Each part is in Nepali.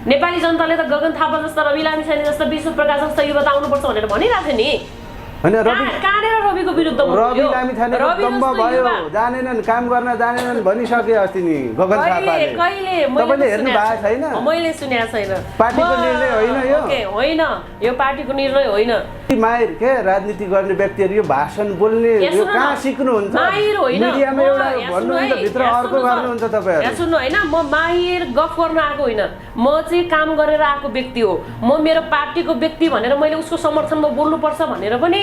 नेपाली जनताले त गगन थापा जस्ता रवि लामिछाने जस्ता विश्व प्रकाश जस्ता युवा त आउनुपर्छ भनेर भनिरहेको थियो नि हैन रवि काडेर रविको विरुद्धमा रवि लामिछाने दम्ब भयो जानेनन् काम गर्न जानेनन् भनिसके अस्ति नि गगन थापाले कहिले तपाईले हेर्नु भएको छैन मैले सुनेको छैन पार्टीको निर्णय होइन यो ओके होइन यो पार्टीको निर्णय होइन माहिर के राजनीति गर्ने व्यक्तिहरु यो भाषण बोल्ने यो कहाँ सिक्नुहुन्छ माहिर होइन मिडियामा एउटा भन्नुहुन्छ भित्र अर्को गर्नुहुन्छ तपाईहरु यहाँ सुन्नु हैन म माहिर गफ गर्न आएको होइन म चाहिँ काम गरेर आएको व्यक्ति हो म मेरो पार्टीको व्यक्ति भनेर मैले उसको समर्थनमा बोल्नु पर्छ भनेर पनि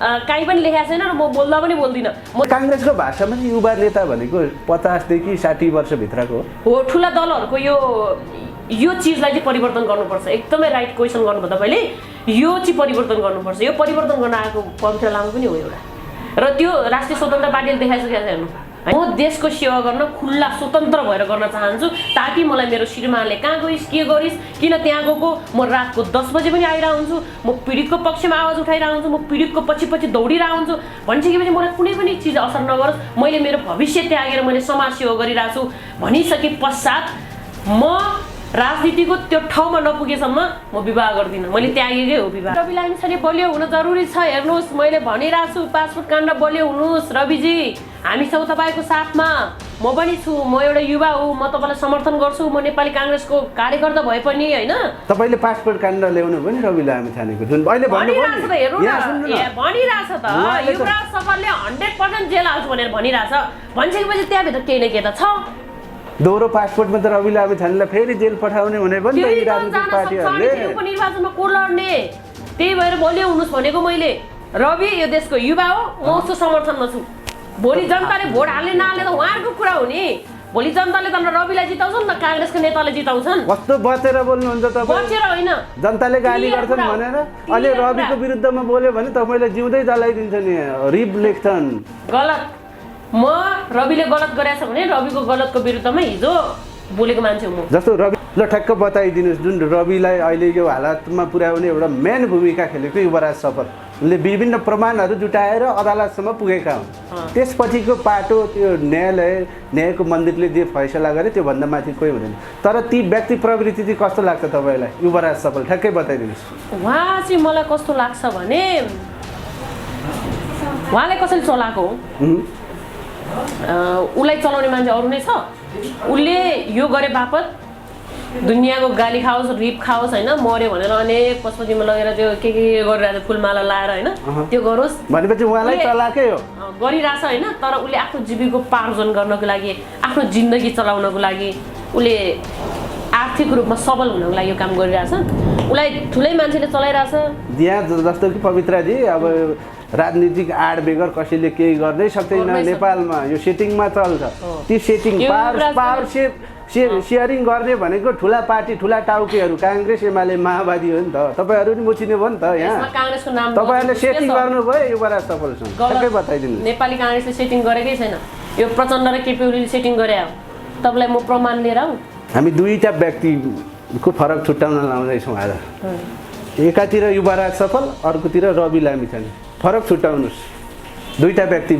काहीँ पनि लेखेको छैन र म बोल्दा पनि बोल्दिन म कांग्रेसको भाषामा चाहिँ युवा नेता भनेको 50 देखि 60 वर्ष भित्रको हो ठुला दलहरुको यो चीजलाई चाहिँ परिवर्तन गर्नुपर्छ एकदमै राइट क्वेशन गर्नुभयो तपाईले यो चाहिँ परिवर्तन गर्नुपर्छ यो परिवर्तन गर्न आएको पवित्र लामो पनि हो एउटा र त्यो राष्ट्रिय स्वतन्त्र पार्टीले देखाइसकेको छ हेर्नु म देशको सेवा गर्न खुल्ला स्वतन्त्र भएर गर्न चाहन्छु ताकि मलाई मेरो श्रीमानले कहाँ गइस् के गरिस् किन त्यहाँ गएको म रातको 10 बजे पनि आइरा हुन्छु म पीडितको पक्षमा आवाज उठाइरा हुन्छु म पीडितको पछि दौडिरा हुन्छु भनिसकेपछि मलाई कुनै पनि चीज असर नगरोस् मैले मेरो भविष्य त्यागेर मैले समाज सेवा गरिरहेको छु भनिसके पश्चात म राजनीतिको त्यो ठाउँमा नपुगेसम्म म विवाह गर्दिन मैले त्यागेकै हो विवाह रवि लामिछाने बलियो हुन जरुरी छ हेर्नुस् मैले भनिरहेको छु पासपोर्ट काण्ड बलियो हुनुस् रविजी हामी छौँ तपाईको साथमा म पनि छु म एउटा युवा हो म तपाईलाई समर्थन गर्छु म नेपाली कांग्रेसको कार्यकर्ता भए पनि हैन तपाईले पासपोर्ट काण्ड ल्याउनु पनि रवि लामिछानेको जुन अहिले भन्नुभयो भनिरहेछ त युवराज सफलले 100% जेल हाल्छु भनेर भनिरहेछ भनिसकेपछि त्यहाँ भित्र केही न केही त छ दोहोरो पासपोर्टमा त रवि लामिछानेलाई फेरि जेल पठाउने भने पनि राजनीतिक पार्टीहरुले उपनिर्वाचनमा को लड्ने त्यही भएर बलियो हुनुस् भनेको मैले रवि यो देशको युवा हो म उसको समर्थनमा छु भोलि जनताले भोट हाल्ने नहाल्ने त उहाँहरुको कुरा हो नि भोलि जनताले त रविलाई जिताउँछन् न कांग्रेसको नेताले जिताउँछन् कस्तो बचेर बोल्नुहुन्छ तपाईं बचेर होइन जनताले गाली गर्छन् भनेर अहिले रविको विरुद्धमा बोल्यो भने तपाईले जिउँदै जलाइदिन्छ नि रिप लेख्छन् गलत म रविले गलत गरेछ भने रविको गलतको विरुद्धमा हिजो बोलेको मान्छे हो म जस्तो रवि ल ठक्क बताइदिनुस् जुन रविलाई अहिले यो हालतमा पुर्याउने एउटा मेन भूमिका खेलेको युवराज सफलले विभिन्न प्रमाणहरू जुटाएर अदालतसम्म पुगेका हुन् त्यसपछिको पाटो त्यो न्यायको मन्दिरले जे फैसला गरे त्यो भन्दा माथि कोही हुँदैन तर ती व्यक्ति प्रवृत्ति चाहिँ कस्तो लाग्छ तपाईलाई युवराज सफल ठ्याक्कै बताइदिनुस् उहाँ चाहिँ मलाई कस्तो लाग्छ भने उहाँले कसरी चलाएको हो उसलाई चलाउने मान्छे अरू नै छ उसले यो गरे बापत दुनियाँको गाली खाओस् रिप खाओस् हैन मर्यो भनेर अनेक पशुपतिमा लगेर त्यो के गरिरहेको फुलमाला लाएर हैन त्यो गरोस् भनेपछि उहाँलाई चलाकै हो गरिरहेछ हैन तर उसले आफ्नो जीविकोपार्जन गर्नको लागि आफ्नो जिन्दगी चलाउनको लागि उसले आर्थिक रूपमा सबल हुनको लागि यो काम गरिरहेछ उसलाई ठुलै मान्छेले चलाइरहेछ यहाँ जस्तो कि पवित्राजी अब राजनीतिक आड बेगर कसैले केही गर्दै सक्दैन नेपालमा यो सेटिङमा चल्छ ती सेटिङ पावर शेयरिङ गर्ने भनेको ठुला पार्टी ठुला टाउकेहरू कांग्रेस एमाले माओवादी हो नि त तपाईहरु नि मुचिने भयो नि त यहाँ कांग्रेसको नाम तपाईहरुले सेटिङ गर्नुभयो युवराज सफलसँग ठ्याक्कै बताइदिनु नेपाली कांग्रेसले सेटिङ गरेकै छैन यो प्रचण्ड र केपी ओलीले सेटिङ गरे हो तपाईलाई म प्रमाण लिएर आऊ हामी दुईटा व्यक्तिको फरक छुट्याउन लाउँदै छौं आज एकातिर युवराज सफल अर्कोतिर रवि लामिछाने फरक छुट्याउनुस् दुईटा व्यक्ति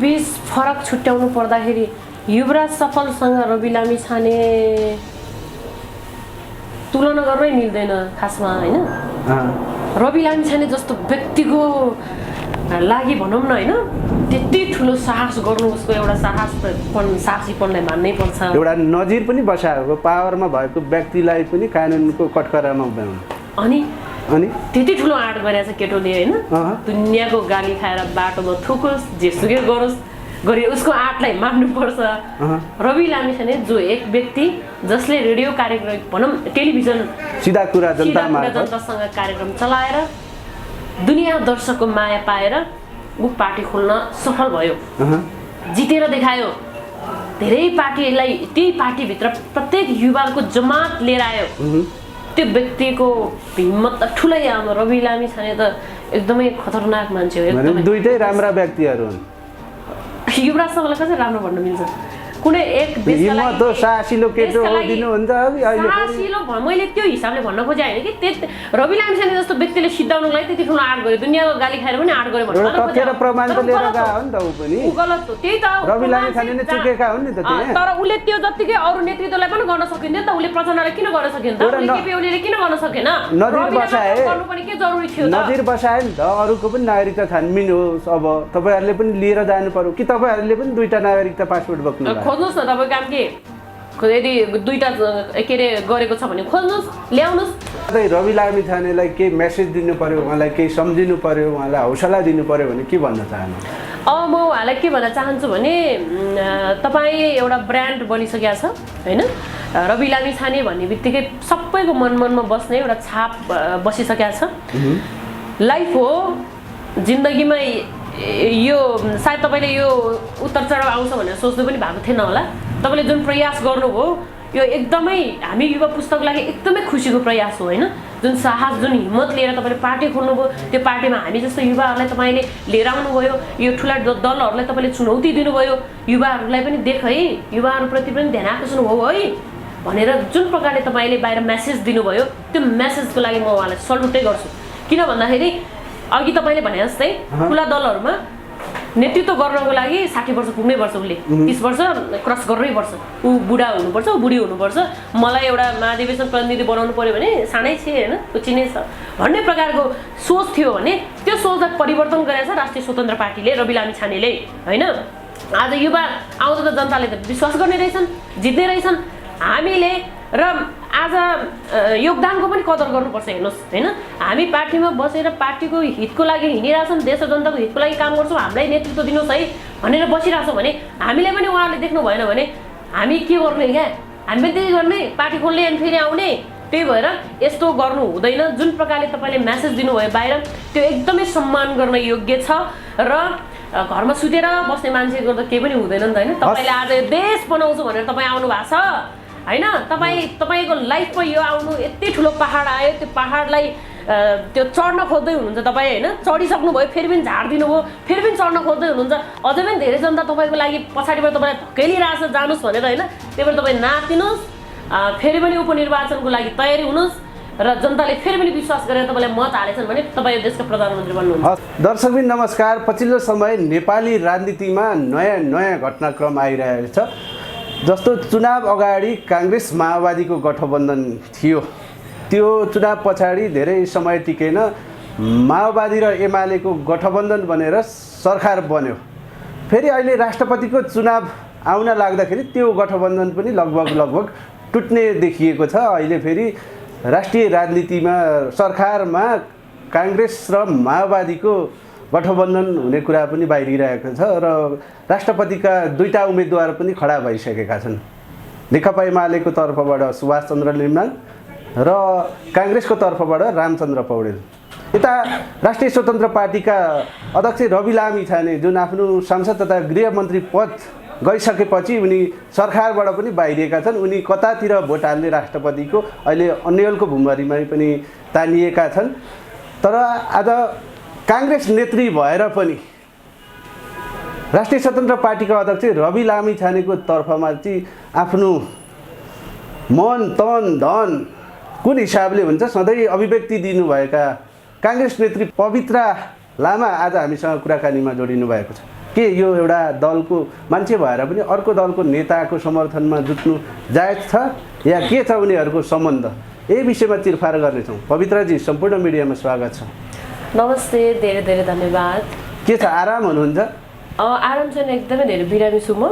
बीच फरक छुट्याउनु पर्दाखेरि युवराज सफलसँग रवि लामिछाने तुलना गर्नै मिल्दैन खासमा हैन रवि लामिछाने जस्तो व्यक्तिको लागि भनौं न हैन त्यति ठुलो साहस गर्नु उसको एउटा साहसीपनलाई मान्नै पर्छ एउटा नजिर पनि बसाएको पावरमा भएको व्यक्तिलाई पनि कानुनको कठघरामा उभ्याउनु अनि त्यति ठुलो आँट गरेछ केटोले हैन दुनियाँको गाली खाएर बाटोमा थुकोस् जेसुकै गरोस् गरे उसको आँटलाई मान्नु पर्छ रवि लामिछाने जो एक व्यक्ति जसले रेडियो कार्यक्रम भनौं टेलिभिजन सिधा कुरा जनतासँग कार्यक्रम चलाएर दुनिया दर्शकको माया पाएर उ पार्टी खोल्न सफल भयो जितेर देखायो धेरै पार्टीलाई त्यही पार्टी भित्र प्रत्येक युवाको जमात लिएर आयो त्यो व्यक्तिको हिम्मत त ठुलै आमा रवि लामिछाने त एकदमै खतरनाक मान्छे हो एकदमै दुईटै राम्रा व्यक्तिहरु हुन् युवराज सफललाई कसरी राम्रो भन्न मिल्छ कुनै एक देशका लागि हिम्मत हो साहसिलो केटो हो दिनुहुन्छ अहिले साहसिलो मैले त्यो हिसाबले भन्न खोजे होइन कि रवि लामिछाने जस्तो व्यक्तिले सिद्धाउनुको लागि त्यति ठुलो आँट गर्यो दुनियाँको गाली खाएर पनि आँट गर्यो एउटा तथ्य र प्रमाण त लिएर गएको हो नि त ऊ पनि गलत हो त्यही त रवि लामिछाने नै चुकेका हुन् नि त त्यहाँ तर उसले त्यो जत्तिकै अरू नेतृत्वलाई पनि गर्न सकिन्थ्यो नि त उसले प्रचण्डलाई किन गर्न सकेन त उसले केपी ओलीले किन गर्न सकेन नजिर बसाए गर्नुपर्ने के जरुरी थियो त नजिर बसाए नि त अरूको पनि नागरिकता छानबिन होस् अब तपाईँहरूले पनि लिएर जानु पर्यो कि तपाईँहरूले पनि दुईटा नागरिकता पासपोर्ट बोक्नु खोज्नुहोस् न तपाईँको काम के यदि दुईटा के अरे गरेको छ भने खोज्नुहोस् ल्याउनुहोस् रवि लामिछानेलाई केही मेसेज दिनु पर्यो उहाँलाई केही सम्झिनु पर्यो उहाँलाई हौसला दिनु पर्यो भने के भन्न चाहनु म उहाँलाई के भन्न चाहन्छु भने तपाईँ एउटा ब्रान्ड बनिसकेको छ होइन रवि लामिछाने भन्ने बित्तिकै सबैको मनमा बस्ने एउटा छाप बसिसकेको छ लाइफ हो जिन्दगीमा यो सायद तपाईँले यो उत्तर चढाव आउँछ भनेर सोच्नु पनि भएको थिएन होला तपाईँले जुन प्रयास गर्नुभयो यो एकदमै हामी युवा पुस्ताको लागि एकदमै खुसीको प्रयास हो होइन जुन साहस जुन हिम्मत लिएर तपाईँले पार्टी खोल्नुभयो त्यो पार्टीमा हामी जस्तो युवाहरूलाई तपाईँले लिएर आउनुभयो यो ठुला दलहरूलाई तपाईँले चुनौती दिनुभयो युवाहरूलाई पनि देख है युवाहरूप्रति पनि ध्यान आकर्षण हो है भनेर जुन प्रकारले तपाईँले बाहिर मेसेज दिनुभयो त्यो मेसेजको लागि म उहाँलाई सल्युटै गर्छु किन भन्दाखेरि अघि तपाईँले भने जस्तै ठुला दलहरूमा नेतृत्व गर्नको लागि 60 वर्ष पुग्नै पर्छ उसले 30 वर्ष क्रस गर्नै पर्छ ऊ बुढा हुनुपर्छ ऊ बुढी हुनुपर्छ मलाई एउटा महाधिवेशन प्रतिनिधि बनाउनु पर्यो भने सानै छ होइन चिनै छ भन्ने प्रकारको सोच थियो भने त्यो सोचलाई परिवर्तन गरेछ राष्ट्रिय स्वतन्त्र पार्टीले रवि लामिछानेले होइन आज युवा आउँदो त जनताले त विश्वास गर्ने रहेछन् जित्ने रहेछन् हामीले र आज योगदानको पनि कदर गर्नुपर्छ हेर्नुहोस् होइन हामी पार्टीमा बसेर पार्टीको हितको लागि हिँडिरहेछौँ देश र जनताको हितको लागि काम गर्छौँ हामीलाई नेतृत्व दिनुहोस् है भनेर बसिरहेछौँ भने हामीले पनि उहाँहरूले देख्नु भएन भने हामी के गर्ने क्या हामी पनि त्यही गर्ने पार्टी खोल्ने अनि फेरि आउने त्यही भएर यस्तो गर्नु हुँदैन जुन प्रकारले तपाईँले मेसेज दिनुभयो बाहिर त्यो एकदमै सम्मान गर्न योग्य छ र घरमा सुतेर बस्ने मान्छेको त केही पनि हुँदैन नि त होइन तपाईँले आज देश बनाउँछु भनेर तपाईँ आउनु भएको छ होइन तपाईँको लाइफमा यो आउनु यति ठुलो पहाड आयो त्यो पहाडलाई त्यो चढ्न खोज्दै हुनुहुन्छ तपाईँ होइन चढिसक्नुभयो फेरि पनि झारिदिनु भयो फेरि पनि चढ्न खोज्दै हुनुहुन्छ अझै पनि धेरै जनता तपाईँको लागि पछाडिबाट तपाईँलाई धकेलिरहेछ जानुहोस् भनेर होइन त्यही भएर तपाईँ नातिनुहोस् फेरि पनि उपनिर्वाचनको लागि तयारी हुनुहोस् र जनताले फेरि पनि विश्वास गरेर तपाईँलाई मत हालेछन् भने तपाईँ यो देशको प्रधानमन्त्री बन्नुहुन्छ दर्शकबिन नमस्कार पछिल्लो समय नेपाली राजनीतिमा नयाँ नयाँ घटनाक्रम आइरहेको छ जस्तो चुनाव अगाडि काङ्ग्रेस माओवादीको गठबन्धन थियो त्यो चुनाव पछाडि धेरै समय टिकेन माओवादी र एमालेको गठबन्धन बनेर सरकार बन्यो फेरि अहिले राष्ट्रपतिको चुनाव आउन लाग्दाखेरि त्यो गठबन्धन पनि लगभग टुट्ने देखिएको छ अहिले फेरि राष्ट्रिय राजनीतिमा सरकारमा काङ्ग्रेस र माओवादीको गठबन्धन हुने कुरा पनि बाहिरिरहेको छ र राष्ट्रपतिका दुईटा उम्मेदवार पनि खडा भइसकेका छन् नेकपा एमालेको तर्फबाट सुभाष चन्द्र नेमाङ र काङ्ग्रेसको तर्फबाट रामचन्द्र पौडेल यता राष्ट्रिय स्वतन्त्र पार्टीका अध्यक्ष रवि लामिछाने जुन आफ्नो सांसद तथा गृहमन्त्री पद गइसकेपछि उनी सरकारबाट पनि बाहिरिएका छन् उनी कतातिर भोट हाल्ने राष्ट्रपतिको अहिले अन्यलको भुमरीमा पनि तानिएका छन् तर आज काङ्ग्रेस नेत्री भएर पनि राष्ट्रिय स्वतन्त्र पार्टीका अध्यक्ष रवि लामिछानेको तर्फमा चाहिँ आफ्नो मन तन धन कुन हिसाबले हुन्छ सधैँ अभिव्यक्ति दिनुभएका काङ्ग्रेस नेत्री पवित्रा लामा आज हामीसँग कुराकानीमा जोडिनु भएको छ के यो एउटा दलको मान्छे भएर पनि अर्को दलको नेताको समर्थनमा जुट्नु जायज छ या के छ उनीहरूको सम्बन्ध यही विषयमा चिरफार गर्नेछौँ पवित्राजी सम्पूर्ण मिडियामा स्वागत छ नमस्ते धेरै धेरै धन्यवाद के छ आराम हुनुहुन्छ आराम छैन एकदमै धेरै बिरामी छु म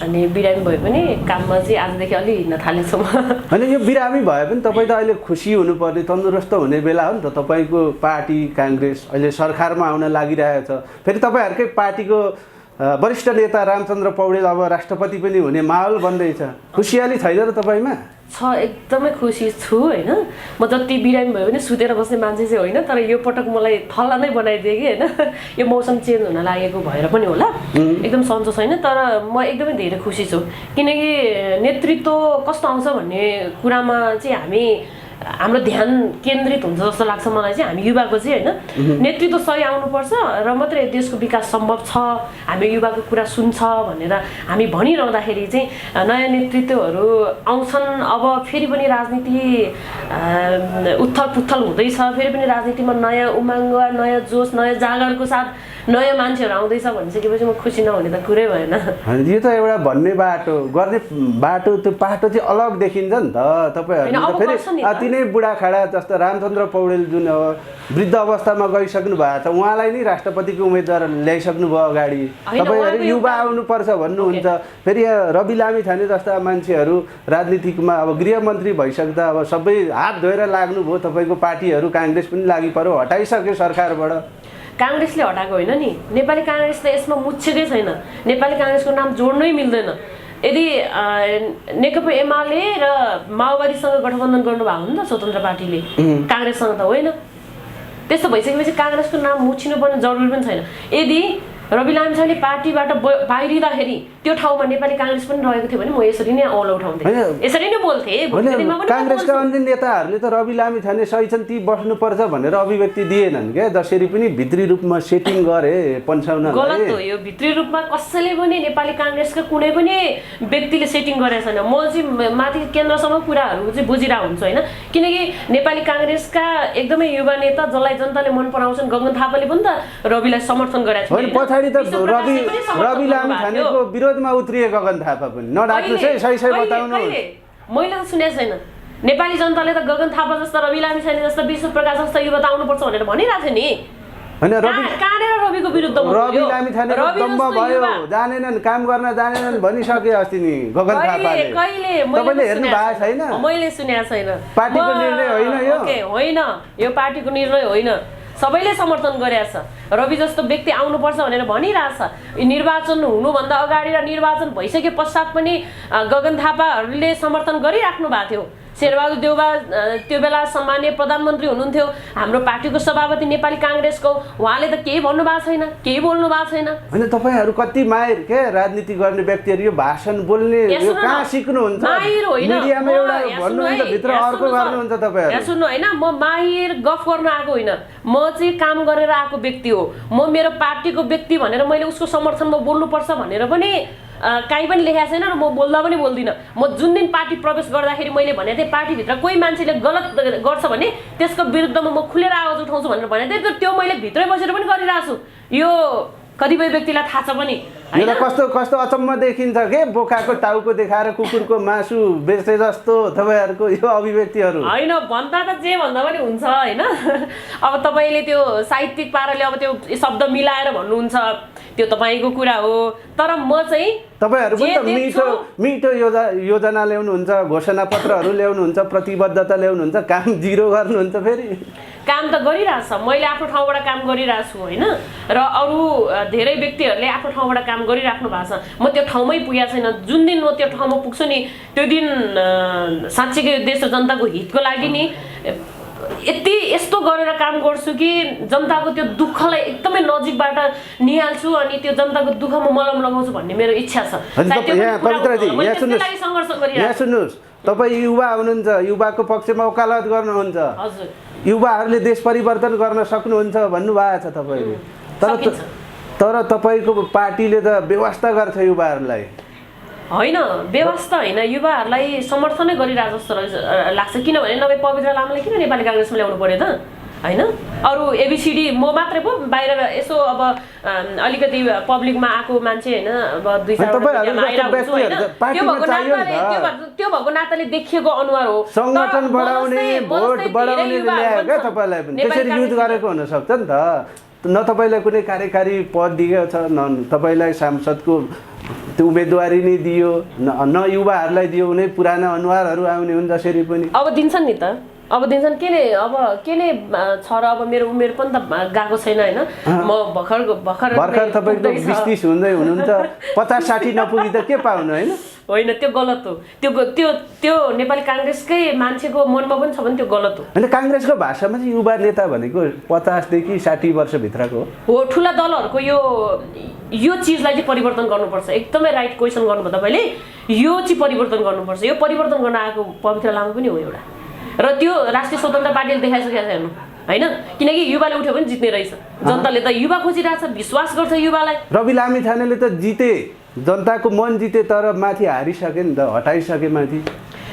अनि बिरामी भए पनि काममा चाहिँ आजदेखि अलि हिँड्न थालेछु म होइन यो बिरामी भए पनि तपाईँ त अहिले खुसी हुनुपर्ने तन्दुरुस्त हुने बेला हो नि त तपाईँको पार्टी काङ्ग्रेस अहिले सरकारमा आउन लागिरहेको छ फेरि तपाईँहरूकै पार्टीको वरिष्ठ नेता रामचन्द्र पौडेल अब राष्ट्रपति पनि हुने माहौल बन्दैछ खुसियाली छैन र तपाईँमा छ एकदमै खुसी छु होइन म जति बिरामी भयो भने सुतेर बस्ने मान्छे चाहिँ होइन तर यो पटक मलाई थल्ला नै बनाइदिएँ कि होइन यो मौसम चेन्ज हुन लागेको भएर पनि होला एकदम सन्चो छैन तर म एकदमै धेरै खुसी छु किनकि नेतृत्व कस्तो आउँछ भन्ने कुरामा चाहिँ हामी हाम्रो ध्यान केन्द्रित हुन्छ जस्तो लाग्छ मलाई चाहिँ। हामी युवाको चाहिँ होइन नेतृत्व सही आउनुपर्छ र मात्रै देशको विकास सम्भव छ, हामी युवाको कुरा सुन्छ भनेर हामी भनिरहँदाखेरि चाहिँ नयाँ नेतृत्वहरू आउँछन्। अब फेरि पनि राजनीति उथल पुथल हुँदैछ, फेरि पनि राजनीतिमा नयाँ उमङ्ग, नयाँ जोस, नयाँ जागरको साथ नयाँ मान्छेहरू आउँदैछ भनिसकेपछि म खुसी नहुने त कुरै भएन। यो त एउटा भन्ने बाटो गर्ने बाटो, त्यो बाटो चाहिँ अलग देखिन्छ नि त। तपाईँहरू फेरि तिनै बुढाखाडा जस्तो रामचन्द्र पौडेल जुन वृद्ध अवस्थामा गइसक्नु भएको छ, उहाँलाई नै राष्ट्रपतिको उम्मेदवार ल्याइसक्नु भयो अगाडि। तपाईँहरू युवा आउनुपर्छ भन्नुहुन्छ। फेरि रवि लामिछाने जस्ता मान्छेहरू राजनीतिकमा अब गृहमन्त्री भइसक्दा अब सबै हात धोएर लाग्नुभयो। तपाईँको पार्टीहरू काङ्ग्रेस पनि लागि पर्यो, हटाइसक्यो सरकारबाट। काङ्ग्रेसले हटाएको होइन नि, नेपाली काङ्ग्रेस त यसमा मुच्छेकै छैन। नेपाली काङ्ग्रेसको नाम जोड्नै मिल्दैन। यदि नेकपा एमाले र माओवादीसँग गठबन्धन गर्नुभएको हो नि त स्वतन्त्र पार्टीले, काङ्ग्रेससँग त होइन। त्यस्तो भइसकेपछि काङ्ग्रेसको नाम मुछिनुपर्ने जरुरी पनि छैन। यदि रवि लामिछाने पार्टीबाट बाहिरिँदाखेरि त्यो ठाउँमा नेपाली काङ्ग्रेस पनि रहेको थियो भने म यसरी नै औल उठाउँथेँ, यसरी नै बोल्थेँ। काङ्ग्रेसका अन्य नेताहरूले त रवि लामिछाने सही छन् ती बस्नुपर्छ भनेर अभिव्यक्ति दिएनन् क्या। जसरी पनि भित्री रूपमा सेटिङ गरे पन्साउन गलत हो यो। भित्री रूपमा कसैले पनि नेपाली काङ्ग्रेसका कुनै पनि व्यक्तिले सेटिङ गरेको छैन। म चाहिँ माथि केन्द्रसम्म कुराहरू चाहिँ बुझिरहेको हुन्छु होइन। किनकि नेपाली काङ्ग्रेसका एकदमै युवा नेता जसलाई जनताले मन पराउँछन्, गगन थापाले पनि त रविलाई समर्थन गरेको छ। रवि लामिछानेको विरोधमा उत्रिए गगन थापा पनि नडाक्नुहोस् है, सही बताउनु। मैले त सुनेको छैन। नेपाली जनताले त गगन थापा जस्ता, रवि लामिछाने जस्ता, विश्व प्रकाश जस्ता युवा त आउनुपर्छ भनेर भनिरहेको थियो नि। रविको विरुद्ध रवि लामिछाने दम्ब भयो, जानेनन् काम गर्न जानेनन् भनिसके अस्ति नि गगन थापाले। तपाईँले हेर्नु भएको छैन? मैले सुनेको छैन। पार्टीको निर्णय होइन यो, होइन यो पार्टीको निर्णय होइन। सबैले समर्थन गरेको छ। रवि जस्तो व्यक्ति आउनुपर्छ भनेर भनिरहेछ। निर्वाचन हुनुभन्दा अगाडि र निर्वाचन भइसके पश्चात पनि गगन थापाहरूले समर्थन गरिराख्नु भएको थियो। शेरबहादुर देउवा त्यो बेला सम्मानीय प्रधानमन्त्री हुनुहुन्थ्यो, हाम्रो पार्टीको सभापति नेपाली काङ्ग्रेसको, उहाँले त केही भन्नुभएको छैन, केही बोल्नु भएको छैन। होइन तपाईँहरू कति माहिर के राजनीति गर्ने व्यक्तिहरू यो भाषण बोल्ने यो कहाँ सिक्नुहुन्छ? मिडियामा एउटा भन्नुहुन्छ भित्र अर्को गर्नुहुन्छ तपाईँहरू। सुन्नु होइन, म माहिर गफ गर्न आएको होइन, म चाहिँ काम गरेर आएको व्यक्ति हो। म मेरो पार्टीको व्यक्ति भनेर मैले उसको समर्थनमा बोल्नुपर्छ भनेर पनि काहीँ पनि लेखेको छैन र म बोल्दा पनि बोल्दिनँ। म जुन दिन पार्टी प्रवेश गर्दाखेरि मैले भनेको थिएँ पार्टीभित्र कोही मान्छेले गलत गर्छ भने त्यसको विरुद्धमा म खुलेर आवाज उठाउँछु भनेर भनेको थिएँ। त्यो मैले भित्रै बसेर पनि गरिरहेको छु। यो कतिपय व्यक्तिलाई थाहा छ पनि। कस्तो कस्तो अचम्म देखिन्छ के, बोकाको टाउको देखाएर कुकुरको मासु बेचे जस्तो तपाईँहरूको यो अभिव्यक्तिहरू। होइन भन्दा त जे भन्दा पनि हुन्छ होइन। अब तपाईँले त्यो साहित्यिक पाराले अब त्यो शब्द मिलाएर भन्नुहुन्छ, त्यो तपाईँको कुरा हो। तर म चाहिँ तपाईँहरू पनि त मिठो मिठो योजना ल्याउनुहुन्छ, घोषणापत्रहरू ल्याउनुहुन्छ, प्रतिबद्धता ल्याउनुहुन्छ, काम जिरो गर्नुहुन्छ। फेरि काम त गरिरहेछ, मैले आफ्नो ठाउँबाट काम गरिरहेको छु होइन। र अरू धेरै व्यक्तिहरूले आफ्नो ठाउँबाट काम गरिराख्नु भएको छ। म त्यो ठाउँमै पुगेको छैन। जुन दिन म त्यो ठाउँमा पुग्छु नि त्यो दिन साँच्चीकै देश र जनताको हितको लागि नि यस्तो गरेर काम गर्छु कि जनताको त्यो दुःखलाई एकदमै नजिकबाट निहाल्छु अनि त्यो जनताको दुःखमा मलम लगाउँछु भन्ने मेरो इच्छा छ। यहाँ सुन्नुहोस्, तपाईँ युवा हुनुहुन्छ, युवाको पक्षमा वकालत गर्नुहुन्छ, युवाहरूले देश परिवर्तन गर्न सक्नुहुन्छ भन्नुभएको छ तपाईँले। तर तपाईँको पार्टीले त व्यवस्था गर्छ युवाहरूलाई। होइन व्यवस्था होइन, युवाहरूलाई समर्थनै गरिरहेको जस्तो लाग्छ। किनभने नभए पवित्र लामाले किन नेपाली काङ्ग्रेसमा ल्याउनु पर्यो त होइन? अरू एबिसिडी म मात्रै पो बाहिर यसो अब अलिकति पब्लिकमा आएको मान्छे होइन, अब 2-4 त्यो भएको नाताले देखिएको अनुहार हो। संगठन बढाउने, भोट बढाउने ल्यायो क्या तपाईँलाई पनि त्यसरी युज गरेको हुनसक्छ नि त। न तपाईँलाई कुनै कार्यकारी पद दिएको छ, न तपाईँलाई सांसदको त्यो उम्मेदवारी नै दियो, न युवाहरूलाई दियो भने पुराना अनुहारहरू आउने हुन् जसरी पनि। अब दिन्छन् नि त, अब दिन्छन्। केले छ र अब मेरो उमेर पनि त गएको छैन होइन। म भर्खर तपाईँको 20-30 हुँदै हुनुहुन्छ, 50-60 नपुगी त के पाउनु होइन? होइन त्यो गलत हो। त्यो नेपाली काङ्ग्रेसकै मान्छेको मनमा पनि छ भने त्यो गलत हो। होइन काङ्ग्रेसको भाषामा चाहिँ युवा नेता भनेको 50 देखि 60 वर्षभित्रको हो। ठुला दलहरूको यो चिजलाई चाहिँ परिवर्तन गर्नुपर्छ। एकदमै राइट क्वेसन गर्नुभयो तपाईँले। यो चाहिँ परिवर्तन गर्नुपर्छ। यो परिवर्तन गर्न आएको पवित्र लामा पनि हो एउटा। र त्यो राष्ट्रिय स्वतन्त्र पार्टीले देखाइसकेको छ हेर्नु होइन, किनकि युवाले उठ्यो भने जित्ने रहेछ। जनताले त युवा खोजिरहेछ, विश्वास गर्छ युवालाई। रवि लामिछानेले त जिते, जनताको मन जिते, तर माथि हारिसके नि त, हटाइसके माथि।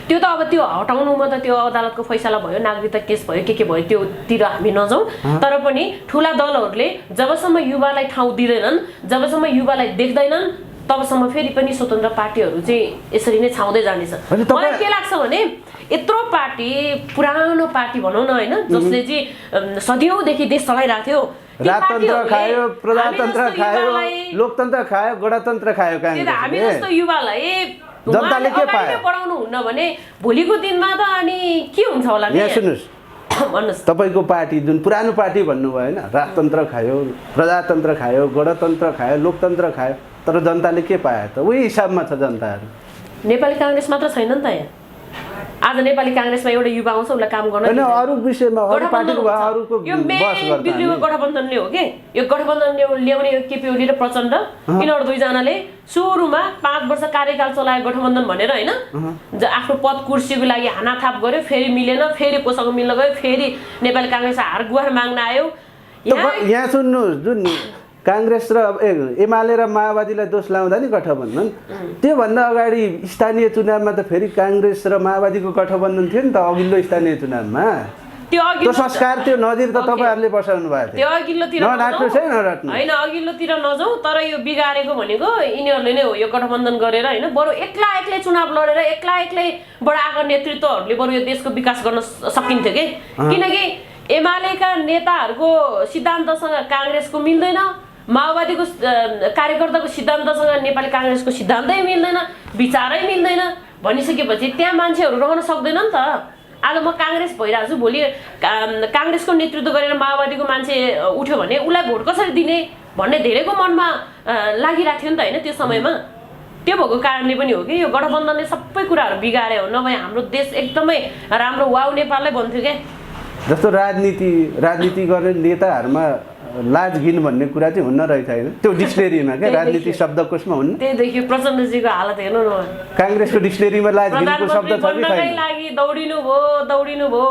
त्यो त अब त्यो हटाउनुमा त त्यो अदालतको फैसला भयो, नागरिकता केस भयो, के भयो, त्योतिर हामी नजाउँ। तर पनि ठुला दलहरूले जबसम्म युवालाई ठाउँ दिँदैनन्, जबसम्म युवालाई देख्दैनन्, तबसम्म फेरि पनि स्वतन्त्र पार्टीहरू चाहिँ यसरी नै छाउँदै जानेछ। मलाई के लाग्छ भने यत्रो पार्टी, पुरानो पार्टी भनौँ न होइन, जसले चाहिँ सदियौँदेखि देश चलाइरहेको थियो, राजतन्त्र खायो, प्रजातन्त्र खायो, लोकतन्त्र खायो, गणतन्त्र खायो, हामी जस्तो युवालाई जनताले के पायो? पढाउनु हुन्न भने भोलिको दिनमा त अनि के हुन्छ होला नि? यहाँ सुन्नुहोस्, भन्नुहोस्। तपाईँको पार्टी जुन पुरानो पार्टी भन्नुभयो होइन, राजतन्त्र खायो, प्रजातन्त्र खायो, गणतन्त्र खायो, लोकतन्त्र खायो, तर जनताले के पायो त? उही हिसाबमा छ जनताहरू। नेपाली काङ्ग्रेस मात्र छैन नि त यहाँ। आज नेपाली काङ्ग्रेसमा एउटा युवा आउँछ, उसलाई काम गर्न होइन, अरू विषयमा अरू पार्टीको भए अरूको यो मेन बिग्रेको गठबन्धनले हो कि यो गठबन्धनले ल्याउने यो केपी ओली र प्रचण्ड, यिनीहरू दुईजनाले सुरुमा 5 वर्ष कार्यकाल चलायो गठबन्धन भनेर होइन, आफ्नो पद कुर्सीको लागि हानाथाप गर्यो, फेरि मिलेन, फेरि कोसँग मिल्न गयो, फेरि नेपाली काङ्ग्रेस हार गुहार माग्न आयो। यहाँ सुन्नुहोस्, जुन काङ्ग्रेस र एमाले र माओवादीलाई दोष लाउँदा नि गठबन्धन, त्योभन्दा अगाडि स्थानीय चुनावमा त फेरि काङ्ग्रेस र माओवादीको गठबन्धन थियो नि त अघिल्लो स्थानीय चुनावमा। त्यो संस्कार, त्यो नजिर त तपाईँहरूले बसाउनु भएको थियो। त्यो अघिल्लोतिर होइन, अघिल्लोतिर नजाउँ, तर यो बिगारेको भनेको यिनीहरूले नै हो। यो गठबन्धन गरेर होइन, बरु एक्लै चुनाव लडेर एक्लैबाट आएको नेतृत्वहरूले बरु यो देशको विकास गर्न सकिन्थ्यो कि, किनकि एमालेका नेताहरूको सिद्धान्तसँग काङ्ग्रेसको मिल्दैन, माओवादीको कार्यकर्ताको सिद्धान्तसँग नेपाली काङ्ग्रेसको सिद्धान्तै मिल्दैन, विचारै मिल्दैन भनिसकेपछि त्यहाँ मान्छेहरू रहन सक्दैन नि त। आज म काङ्ग्रेस भइरहेको छु, भोलि काङ्ग्रेसको नेतृत्व गरेर माओवादीको मान्छे उठ्यो भने उसलाई भोट कसरी दिने भन्ने धेरैको मनमा लागिरहेको थियो नि त होइन त्यो समयमा। त्यो भएको कारणले पनि हो कि यो गठबन्धनले सबै कुराहरू बिगार्यो, नभए हाम्रो देश एकदमै राम्रो वाउ नेपाललाई भन्थ्यो क्या। जस्तो राजनीति गर्ने नेताहरूमा लाज घिन भन्ने कुरा चाहिँ हुन्न रहेछ होइन, त्यो डिक्सनेरीमा क्या, राजनीति शब्दकोशमा हुन्न। त्यही देखियो प्रचण्डजीको हालत हेर्नु न, काङ्ग्रेसको डिक्सनेरीमा लाज घिनको शब्द छ कि छैन? लागि दौडिनु भयो।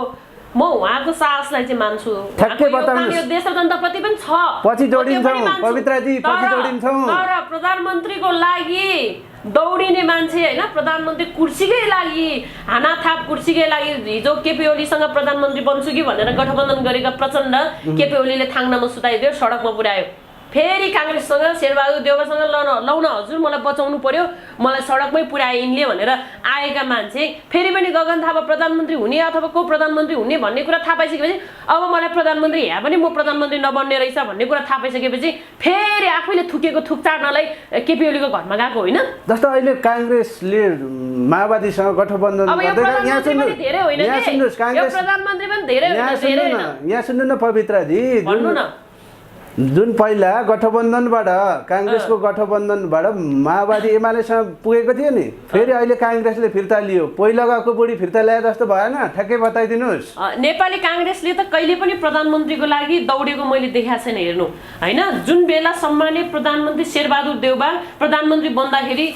म उहाँको साहसलाई चाहिँ मान्छु, ठ्याक्कै बताउनु। यो देश र जनताप्रति पनि छ, पछि जोडिन्छौँ पवित्राजी, पछि जोडिन्छौँ। तर प्रधानमन्त्रीको लागि दौडिने मान्छे होइन, प्रधानमन्त्री कुर्सीकै लागि हानाथाप कुर्सीकै लागि हिजो केपी ओलीसँग प्रधानमन्त्री बन्छु कि भनेर गठबन्धन गरेका प्रचण्ड केपी ओलीले थाङ्नामा सुताइदियो, सडकमा पुर्यायो। फेरि काङ्ग्रेससँग शेरबहादुर देउवासँग लौन हजुर मलाई बचाउनु पर्यो, मलाई सडकमै पुर्याए यिनले भनेर आएका मान्छे फेरि पनि गगन थापा प्रधानमन्त्री हुने अथवा को प्रधानमन्त्री हुने भन्ने कुरा थाहा पाइसकेपछि अब मलाई प्रधानमन्त्री यहाँ पनि म प्रधानमन्त्री नबन्ने रहेछ भन्ने कुरा थाहा पाइसकेपछि फेरि आफैले थुकेको थुक चाड्नलाई केपी ओलीको घरमा गएको होइन। जस्तो अहिले काङ्ग्रेसले माओवादीसँग गठबन्धन गर्दै, यहाँ सुन्नु न पवित्राजी, जुन पहिला गठबन्धनबाट काङ्ग्रेसको गठबन्धनबाट माओवादी एमालेसँग पुगेको थियो नि, फेरि अहिले काङ्ग्रेसले फिर्ता लियो, पहिला गएको बुढी फिर्ता ल्याए जस्तो भएन? ठ्याक्कै बताइदिनुहोस्। नेपाली काङ्ग्रेसले त कहिले पनि प्रधानमन्त्रीको लागि दौडेको मैले देखाएको छैन हेर्नु होइन। जुन बेला सम्माननीय प्रधानमन्त्री शेरबहादुर देउवा प्रधानमन्त्री बन्दाखेरि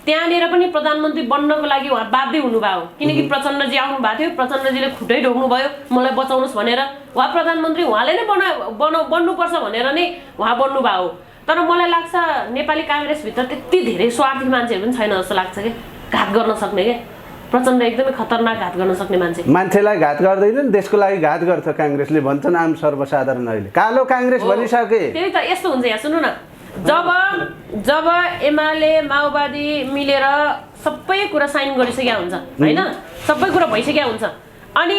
त्यहाँनिर पनि प्रधानमन्त्री बन्नको लागि उहाँ बाध्य हुनुभयो, किनकि प्रचण्डजी आउनु भएको थियो, प्रचण्डजीले खुट्टै ढोक्नु भयो मलाई बचाउनुहोस् भनेर। उहाँ प्रधानमन्त्री उहाँले नै बन्नुपर्छ भनेर नै उहाँ बन्नुभयो। तर मलाई लाग्छ नेपाली काङ्ग्रेसभित्र त्यति धेरै स्वार्थी मान्छेहरू पनि छैन जस्तो लाग्छ क्या, घात गर्न सक्ने क्या। प्रचण्ड एकदमै खतरनाक घात गर्न सक्ने मान्छे, मान्छेलाई घात गर्दैन, देशको लागि घात गर्छ काङ्ग्रेसले भन्छन् आम सर्वसाधारण। अहिले कालो काङ्ग्रेस भनिसके। त्यही त यस्तो हुन्छ यहाँ सुन्नु न, जब एमाले माओवादी मिलेर सबै कुरा साइन गरिसकेका हुन्छ होइन, सबै कुरा भइसकेका हुन्छ, अनि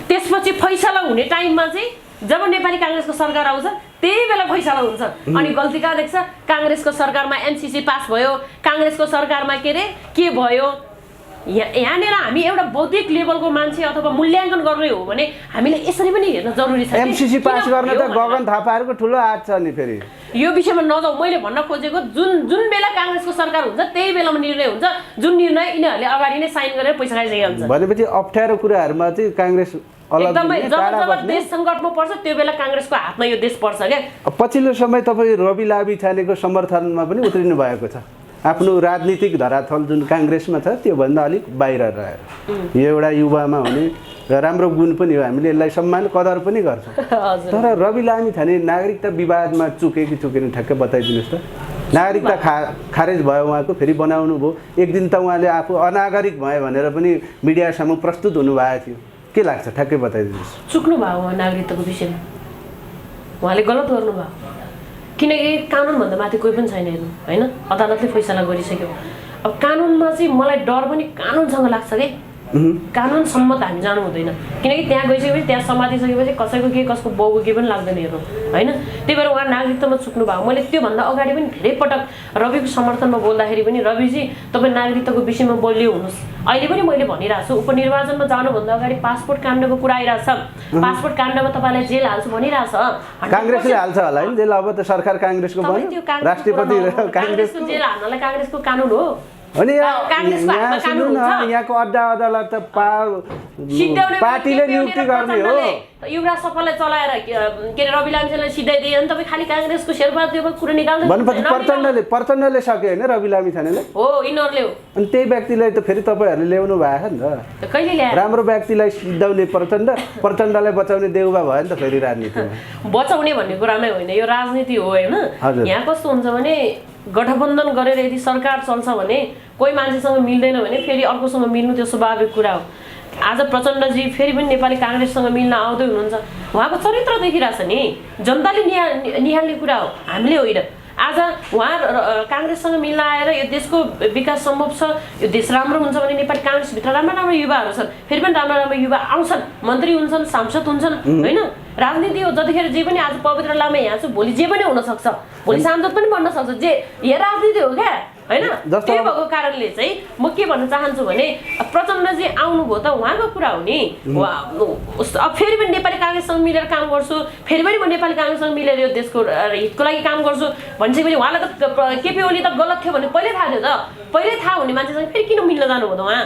त्यसपछि फैसला हुने टाइममा चाहिँ जब नेपाली काङ्ग्रेसको सरकार आउँछ त्यही बेला फैसला हुन्छ। अनि गल्ती कहाँ देख्छ? काङ्ग्रेसको सरकारमा एमसिसी पास भयो, काङ्ग्रेसको सरकारमा के भयो। यहाँनिर हामी एउटा बौद्धिक लेभलको मान्छे अथवा मूल्याङ्कन गर्ने हो भने हामीले यसरी पनि हेर्न जरुरी छ। एमसिसी पास गर्न त गगन थापाहरूको ठुलो हात छ नि। फेरि यो विषयमा नजाउँ, मैले भन्न खोजेको जुन बेला काङ्ग्रेसको सरकार हुन्छ त्यही बेलामा निर्णय हुन्छ, जुन निर्णय यिनीहरूले अगाडि नै साइन गरेर पैसा खाइसकेका हुन्छ। भनेपछि अप्ठ्यारो कुराहरूमा चाहिँ काङ्ग्रेस एकदमै जब देश सङ्कटमा पर्छ त्यो बेला काङ्ग्रेसको हातमा यो देश पर्छ क्या। पछिल्लो समय तपाईँ रवि लामिछानेको समर्थनमा पनि उत्रिनु भएको छ, आफ्नो राजनीतिक धरातल जुन काङ्ग्रेसमा छ त्योभन्दा अलिक बाहिर रह्यो यो एउटा युवामा हुने राम्रो गुण पनि हो हामीले यसलाई सम्मान कदर पनि गर्छौँ तर रवि लामिछाने नागरिकता विवादमा चुके कि चुकेन ठ्याक्कै बताइदिनुहोस् त नागरिकता खारेज भयो उहाँको फेरि बनाउनु भयो एक दिन त उहाँले आफू अनागरिक भयो भनेर पनि मिडियासम्म प्रस्तुत हुनुभएको थियो के लाग्छ ठ्याक्कै बताइदिनुहोस् चुक्नु भयो उहाँ नागरिकताको विषयमा उहाँले गलत गर्नुभयो किनकि कानुनभन्दा माथि कोही पनि छैन हेर्नु होइन अदालतले फैसला गरिसक्यो अब कानुनमा चाहिँ मलाई डर पनि कानुनसँग लाग्छ कि कानुनसम्म त हामी जानु हुँदैन किनकि त्यहाँ गइसकेपछि त्यहाँ समातिसकेपछि कसैको के कसको बाउको के पनि लाग्दैन हेर्नु होइन त्यही भएर उहाँ नागरिकतामा चुक्नु भयो मैले त्योभन्दा अगाडि पनि धेरै पटक रविको समर्थनमा बोल्दाखेरि पनि रविजी तपाईँ नागरिकताको विषयमा बलियो हुनुहोस् अहिले पनि मैले भनिरहेको छु उपनिर्वाचनमा जानुभन्दा अगाडि पासपोर्ट काण्डको कुरा आइरहेछ पासपोर्ट काण्डमा तपाईँलाई जेल हाल्छु भनिरहेछ काङ्ग्रेसले हाल्छ होला है जेल अब त सरकार काङ्ग्रेसको बन्यो राष्ट्रपति काङ्ग्रेसको जेल हाल्नलाई काङ्ग्रेसको कानुन हो अनि यहाँको अड्डा अदालत त पार्टीले नियुक्ति गर्ने हो युवराज सफालाई चलाएर के अरे रवि लामिछानेलाई सिधाइदियो भने तपाईँ खालि काङ्ग्रेसको शेरबहादुरको कुरा निकाल्नु प्रचण्डले सक्यो होइन रवि लामिछानेले हो यिनीहरूले हो अनि त्यही व्यक्तिलाई त फेरि तपाईँहरूले ल्याउनु भएको नि त कहिले ल्याएर राम्रो व्यक्तिलाई सिद्धाउने प्रचण्डलाई बचाउने देउबा भयो नि त फेरि राजनीतिमा बचाउने भन्ने कुरामै होइन यो राजनीति हो होइन यहाँ कस्तो हुन्छ भने गठबन्धन गरेर यदि सरकार चल्छ भने कोही मान्छेसँग मिल्दैन भने फेरि अर्कोसँग मिल्नु त्यो स्वाभाविक कुरा हो आज प्रचण्डजी फेरि पनि नेपाली काङ्ग्रेससँग मिल्न आउँदै हुनुहुन्छ उहाँको चरित्र देखिरहेछ नि जनताले निहाल्ने कुरा हो हामीले होइन आज उहाँ काङ्ग्रेससँग मिल्न आएर यो देशको विकास सम्भव छ यो देश राम्रो हुन्छ भने नेपाली काङ्ग्रेसभित्र राम्रो राम्रो युवाहरू छन् फेरि पनि राम्रो राम्रो युवा आउँछन् मन्त्री हुन्छन् सांसद हुन्छन् होइन राजनीति हो जतिखेर जे पनि आज पवित्र लामा यहाँ छु भोलि जे पनि हुनसक्छ भोलि सांसद पनि बन्न सक्छ जे यो राजनीति हो क्या होइन त्यही भएको कारणले चाहिँ म के भन्न चाहन्छु भने प्रचण्डजी आउनुभयो त उहाँको कुरा हो नि अब फेरि पनि नेपाली काङ्ग्रेससँग मिलेर काम गर्छु फेरि पनि म नेपाली काङ्ग्रेससँग मिलेर यो देशको हितको लागि काम गर्छु भनिसकेपछि उहाँलाई त केपी ओली त गलत थियो भने पहिल्यै थाहा थियो त पहिल्यै थाहा हुने मान्छेसँग फेरि किन मिल्न जानुभयो त उहाँ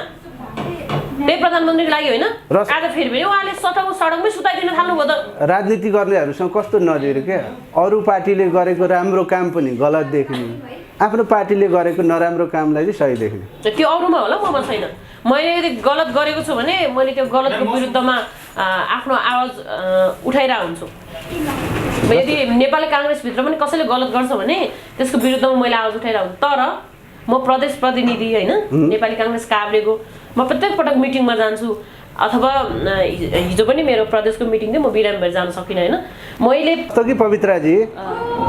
त्यही प्रधानमन्त्रीको लागि होइन आज फेरि पनि उहाँले सडकमै सुताइदिन थाल्नुभयो त राजनीति गर्नेहरूसँग कस्तो नजिर क्या अरू पार्टीले गरेको राम्रो काम पनि गलत देख्ने आफ्नो पार्टीले गरेको नराम्रो कामलाई चाहिँ सही देख्ने त्यो अरूमा होला ममा छैन मैले यदि गलत गरेको छु भने मैले त्यो गलतको विरुद्धमा आफ्नो आवाज उठाइरहेको हुन्छु यदि नेपाली काङ्ग्रेसभित्र पनि कसैले गलत गर्छ भने त्यसको विरुद्धमा मैले आवाज उठाइरहेको हुन्छु तर म प्रदेश प्रतिनिधि होइन नेपाली काङ्ग्रेस काभ्रेको म प्रत्येक पटक मिटिङमा जान्छु अथवा हिजो पनि मेरो प्रदेशको मिटिङ थियो म बिरामी भएर जान सकिनँ होइन मैले त कि पवित्राजी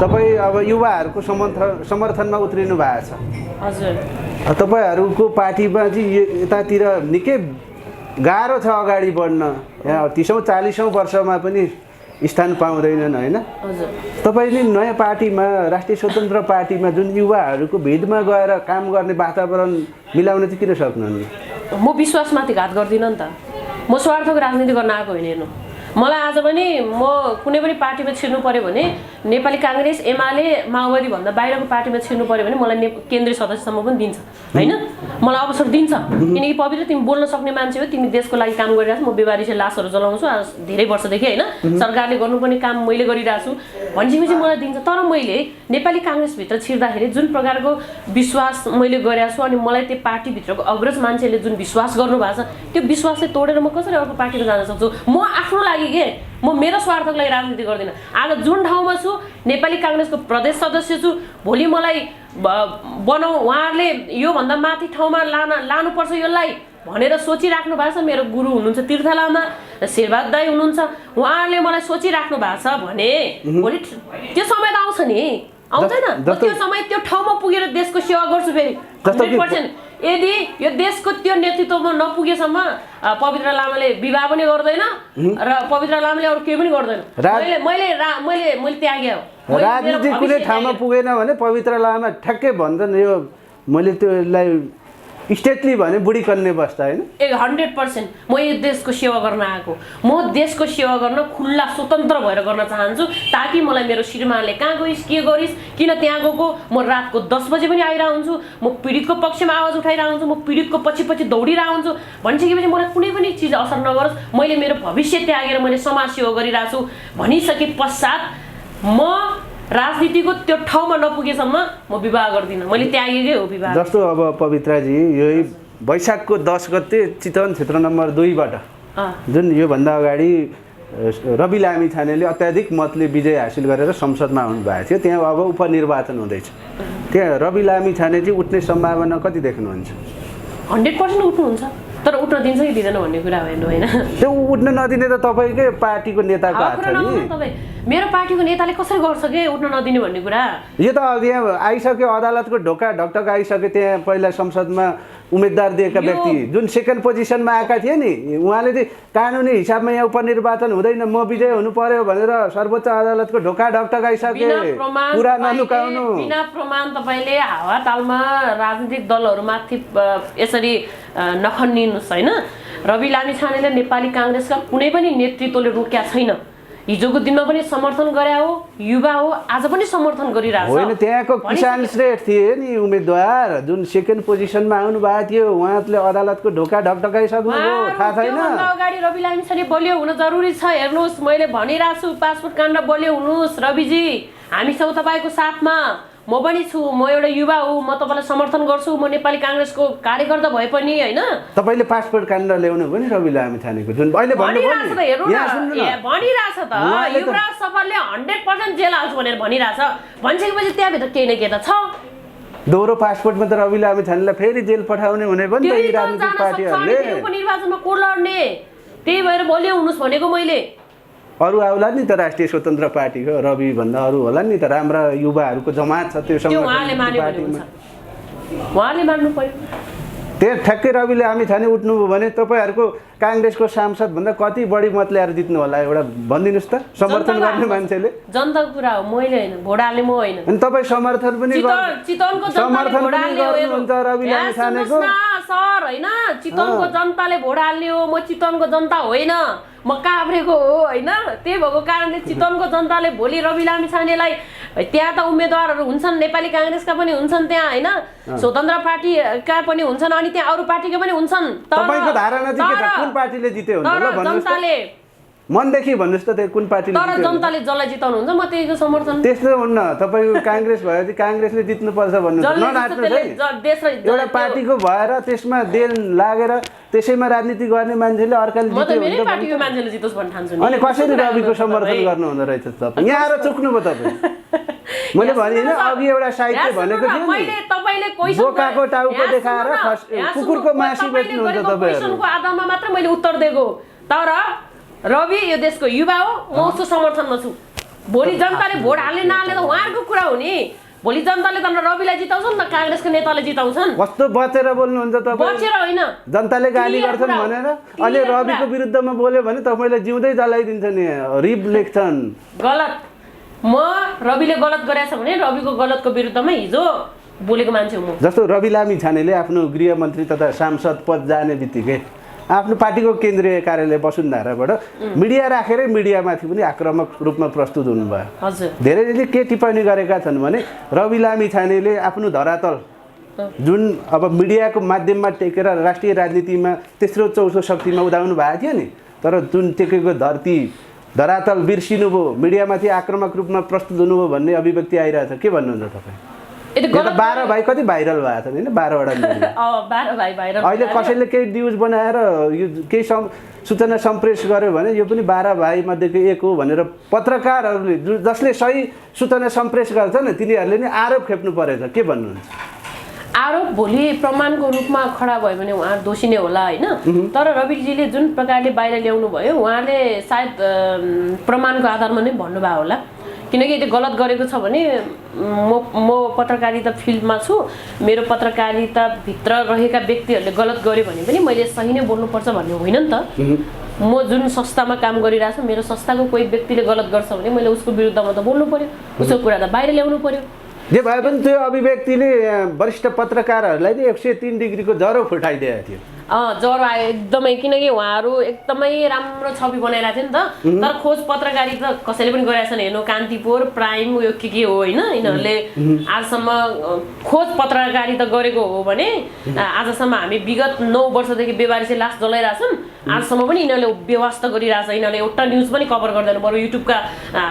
तपाईँ अब युवाहरूको समर्थनमा उत्रिनु भएको छ हजुर तपाईँहरूको पार्टीमा चाहिँ यतातिर निकै गाह्रो छ अगाडि बढ्न यहाँ 30औं 40औं वर्षमा पनि स्थान पाउँदैनन् होइन तपाईँले नयाँ पार्टीमा राष्ट्रिय स्वतन्त्र पार्टीमा जुन युवाहरूको भिडमा गएर काम गर्ने वातावरण मिलाउन चाहिँ किन सक्नुहुन्न म विश्वासमाथि घात गर्दिनँ नि त म स्वार्थको राजनीति गर्न आएको होइन हेर्नु मलाई आज पनि म कुनै पनि पार्टीमा छिर्नु पर्यो भने नेपाली काङ्ग्रेस एमाले माओवादी भन्दा बाहिरको पार्टीमा छिर्नु पर्यो भने मलाई केन्द्रीय सदस्यसम्म पनि दिन्छ होइन मलाई अवसर दिन्छ किनकि पवित्र तिमी बोल्न सक्ने मान्छे हो तिमी देशको लागि काम गरिरहेको छ म बेबारिसे लासहरू जलाउँछु आज धेरै वर्षदेखि होइन सरकारले गर्नुपर्ने काम मैले गरिरहेको छु भनिसकेपछि मलाई दिन्छ तर मैले नेपाली काङ्ग्रेसभित्र छिर्दाखेरि जुन प्रकारको विश्वास मैले गरेको छु अनि मलाई त्यो पार्टीभित्रको अग्रज मान्छेले जुन विश्वास गर्नुभएको छ त्यो विश्वासले तोडेर म कसरी अर्को पार्टीमा जान सक्छु म आफ्नो लागि के म मेरो स्वार्थको लागि राजनीति गर्दिनँ आज जुन ठाउँमा छु नेपाली काङ्ग्रेसको प्रदेश सदस्य छु भोलि मलाई बनाऊ उहाँहरूले योभन्दा माथि ठाउँमा लानुपर्छ यसलाई भनेर सोचिराख्नु भएको छ मेरो गुरु हुनुहुन्छ तीर्थ लामा शेरबहादुर दाइ हुनुहुन्छ उहाँहरूले मलाई सोचिराख्नु भएको छ भने भोलि त्यो समय त आउँछ नि आउँदैन त्यो समय त्यो ठाउँमा पुगेर देशको सेवा गर्छु फेरि 100%। यदि यो देशको त्यो नेतृत्वमा नपुगेसम्म पवित्र लामाले विवाह पनि गर्दैन र पवित्र लामाले अरू केही पनि गर्दैन मैले त्यागे हो राजनीति कुनै ठाउँमा पुगेन भने पवित्र लामा ठ्याक्कै भन्छन् यो मैले त्यसलाई स्टेटली भने बुढी कन्ने बस्दा होइन 100% म यो देशको सेवा गर्न आएको म देशको सेवा गर्न खुल्ला स्वतन्त्र भएर गर्न चाहन्छु ताकि मलाई मेरो श्रीमानले कहाँ गइस् के गरिस् किन त्यहाँ गएको म रातको 10 बजे पनि आइरहेको हुन्छु म पीडितको पक्षमा आवाज उठाइरहेको हुन्छु म पीडितको पछि दौडिरहेको हुन्छु भनिसकेपछि मलाई कुनै पनि चिज असर नगरोस् मैले मेरो भविष्य त्यागेर मैले समाज सेवा गरिरहेको छु भनिसके पश्चात म राजनीतिको त्यो ठाउँमा नपुगेसम्म म विवाह गर्दिनँ, मैले त्यागेकै हो विवाह। जस्तो अब पवित्राजी यही वैशाखको 10 गते चितवन क्षेत्र नम्बर 2 बाट जुन योभन्दा अगाडि रवि लामिछानेले अत्याधिक मतले विजय हासिल गरेर संसदमा आउनुभएको थियो, त्यहाँ अब उपनिर्वाचन हुँदैछ, त्यहाँ रवि लामिछाने चाहिँ उठ्ने सम्भावना कति देख्नुहुन्छ? 100% उठ्नुहुन्छ, तर उठ्न दिन्छ कि दिँदैन भन्ने कुरा होइन होइन। त्यो उठ्न नदिने त तपाईँकै पार्टीको नेताको हात छ नि। तपाईँ मेरो पार्टीको नेताले कसरी गर्छ के उठ्न नदिने भन्ने कुरा? यो त अब यहाँ आइसक्यो, अदालतको ढोका ढकढक आइसक्यो। त्यहाँ पहिला संसदमा उम्मेदवार दिएका व्यक्ति जुन सेकेन्ड पोजिसनमा आएका थिए नि, उहाँले चाहिँ कानुनी हिसाबमा यहाँ उपनिर्वाचन हुँदैन, म विजय हुनु पर्यो भनेर सर्वोच्च अदालतको ढोका ढकढक आइसके। कुरा नलुकाउनु, बिना प्रमाण तपाईँले हावातालमा राजनीतिक दलहरूमाथि यसरी नखन्निनुहोस् होइन। रवि लामिछानेले नेपाली काङ्ग्रेसका कुनै पनि नेतृत्वले रोक्या छैन। हिजोको दिनमा पनि समर्थन गरे हो, युवा हो, आज पनि समर्थन गरिरहेको छ। होइन, त्यहाँको किसान श्रेष्ठ थिए नि उम्मेदवार जुन सेकेन्ड पोजिसनमा आउनु भएको थियो, उहाँले अदालतको ढोका ढकढकाइसक्नुभयो, थाहा छैन? अगाडि रवि लामिछाने बलियो हुन जरुरी छ। हेर्नुहोस्, मैले भनिरहेको छु, पासपोर्ट काण्ड बलियो हुनुहोस् रविजी, हामी छौँ तपाईँको साथमा। म पनि छु, म एउटा युवा हो, म तपाईँलाई समर्थन गर्छु, म नेपाली काङ्ग्रेसको कार्यकर्ता भए पनि होइन। तपाईँले पासपोर्ट काण्ड ल्याउनु भयो नि रवि लामिछानेको, जुन अहिले भनिरहेछ त, हेर्नु न भनिरहेछ त, युवराज सफलले 100% जेल हाल्छु भनेर भनिरहेछ। भनिसकेपछि त्यहाँभित्र केही न केही त छ। दोहोरो पासपोर्टमा त रवि लामिछानेलाई फेरि जेल पठाउने हुने पनि त यी राजनीतिक पार्टीहरूले। उपनिर्वाचनमा को लड्ने, त्यही भएर बलियो हुनुहोस् भनेको मैले। अरू आउला नि त राष्ट्रिय स्वतन्त्र पार्टीको रवि भन्दा अरू होला नि त, राम्रा युवाहरूको जमात छ त्यो उहाँले मान्नु पर्यो। त्यो ठ्याक्कै रवि लामिछाने उठ्नुभयो भने तपाईँहरूको काङ्ग्रेसको सांसद भन्दा कति बढी मत ल्याएर जित्नु होला एउटा भनिदिनुहोस् त, समर्थन गर्ने मान्छेले? जनताको कुरा हो, मैले होइन, भोट हाल्ने म होइन। अनि तपाईँ समर्थन पनि चितवनको समर्थन पनि गर्नुहुन्छ रवि लामिछानेको? सर होइन, चितवनको जनताले भोट हाल्ने हो, म चितवनको जनता होइन, म काभ्रेको हो होइन। त्यही भएको कारणले चितवनको जनताले भोलि रवि लामिछानेलाई, त्यहाँ त उम्मेदवारहरू हुन्छन्, नेपाली काङ्ग्रेसका पनि हुन्छन् त्यहाँ होइन, स्वतन्त्र पार्टीका पनि हुन्छन्, अनि त्यहाँ अरू पार्टीका पनि हुन्छन्। तपाईँको धारणा चाहिँ के छ, कुन पार्टीले जित्यो हुन्छ ल भन्नुहोस् त, मनदेखि भन्नुहोस् त, त्यो कुन पार्टीले जित्यो? तर जनताले जसलाई जिताउनुहुन्छ म त्यहीको समर्थन। त्यस्तो हुन्न, तपाईँको काङ्ग्रेस भयो चाहिँ काङ्ग्रेसले जित्नुपर्छ भन्नुहुन्छ, ननाट्नुहोस् है। एउटा पार्टीको भएर त्यसमा देन लागेर त्यसैमा राजनीति गर्ने मान्छेले अर्काले जित्यो पार्टीको मान्छेले जितोस् भन्ने ठान्छु नि। अनि कसरी रविको समर्थन गर्नु हुँदो रहेछ तपाईँ? यहाँ आएर चुक्नुभयो तपाईँ। मैले भने अघि एउटा साहित्य भनेको थिएँ नि, बोकाको टाउको देखाएर कुकुरको मासु बेच्नुहुन्छ तपाईँहरू। आधारमा मात्र मैले उत्तर दिएको, तर रवि यो देशको युवा हो, म उसको समर्थनमा छु। भोलि जनताले भोट हाल्ने नहाल्ने त उहाँहरूको कुरा हो नि। भोलि जनताले त रविलाई जिताउँछन् न काङ्ग्रेसको नेताले जिताउँछन्। कस्तो बचेर बोल्नुहुन्छ तपाईँ? बचेर होइन, जनताले गाली गर्छन् भनेर अहिले रविको विरुद्धमा बोल्यो भने तपाईँले जिउँदै जलाइदिन्छ नि, रिप लेख्छन्। गलत, म रविले गलत गरेछ भने रविको गलतको विरुद्धमा हिजो बोलेको मान्छे हो म। जस्तो रवि लामिछानेले आफ्नो गृहमन्त्री तथा सांसद पद जाने बित्तिकै आफ्नो पार्टीको केन्द्रीय कार्यालय वसुन्धराबाट मिडिया राखेरै मिडियामाथि पनि आक्रामक रूपमा प्रस्तुत हुनुभयो। हजुर, धेरैले के टिप्पणी गरेका छन् भने रवि लामिछानेले आफ्नो धरातल जुन अब मिडियाको माध्यममा टेकेर राष्ट्रिय राजनीतिमा तेस्रो चौथो शक्तिमा उदाउनु भएको थियो नि, तर जुन टेकेको धरातल बिर्सिनुभयो, मिडियामाथि आक्रामक रूपमा प्रस्तुत हुनुभयो भन्ने अभिव्यक्ति आइरहेछ। के भन्नुहुन्छ तपाईँ? 12 भाइ कति भाइरल भएको छ होइन, 12वटा 12 भाइ भाइरल। अहिले कसैले केही न्युज बनाएर यो केही सूचना सम्प्रेष गर्यो भने यो पनि 12 भाइ मध्येको एक हो भनेर पत्रकारहरूले जसले सही सूचना सम्प्रेष गर्छन् तिनीहरूले नै आरोप खेप्नु परेछ। के भन्नुहुन्छ? आरोप भोलि प्रमाणको रूपमा खडा भयो भने उहाँ दोषी नै होला होइन, तर रविजीले जुन प्रकारले बाहिर ल्याउनु भयो उहाँले सायद प्रमाणको आधारमा नै भन्नुभयो होला, किनकि यदि गलत गरेको छ भने म पत्रकारिता फिल्डमा छु, मेरो पत्रकारिताभित्र रहेका व्यक्तिहरूले गलत गर्यो भने पनि मैले सही नै बोल्नुपर्छ भन्ने होइन नि त। म जुन संस्थामा काम गरिरहेको छु, मेरो संस्थाको कोही व्यक्तिले गलत गर्छ भने मैले उसको विरुद्धमा त बोल्नु पर्यो, उसको कुरा त बाहिर ल्याउनु पर्यो। जे भए पनि त्यो अभिव्यक्तिले वरिष्ठ पत्रकारहरूलाई नै 103 डिग्रीको ज्वरो फुटाइदिएको थियो। ज्वरो आयो एकदमै, किनकि उहाँहरू एकदमै राम्रो छवि बनाइरहेको थियो नि त। तर खोज पत्रकारिता कसैले पनि गरिरहेको छैन। हेर्नु, कान्तिपुर प्राइम यो के हो होइन, यिनीहरूले आजसम्म खोज पत्रकारिता गरेको हो भने आजसम्म हामी विगत 9 वर्षदेखि बेवारिसे लास जलाइरहेछौँ। आजसम्म पनि यिनीहरूले व्यवस्था गरिरहेछ यिनीहरूले एउटा न्युज पनि कभर गर्दैन बरु युट्युबका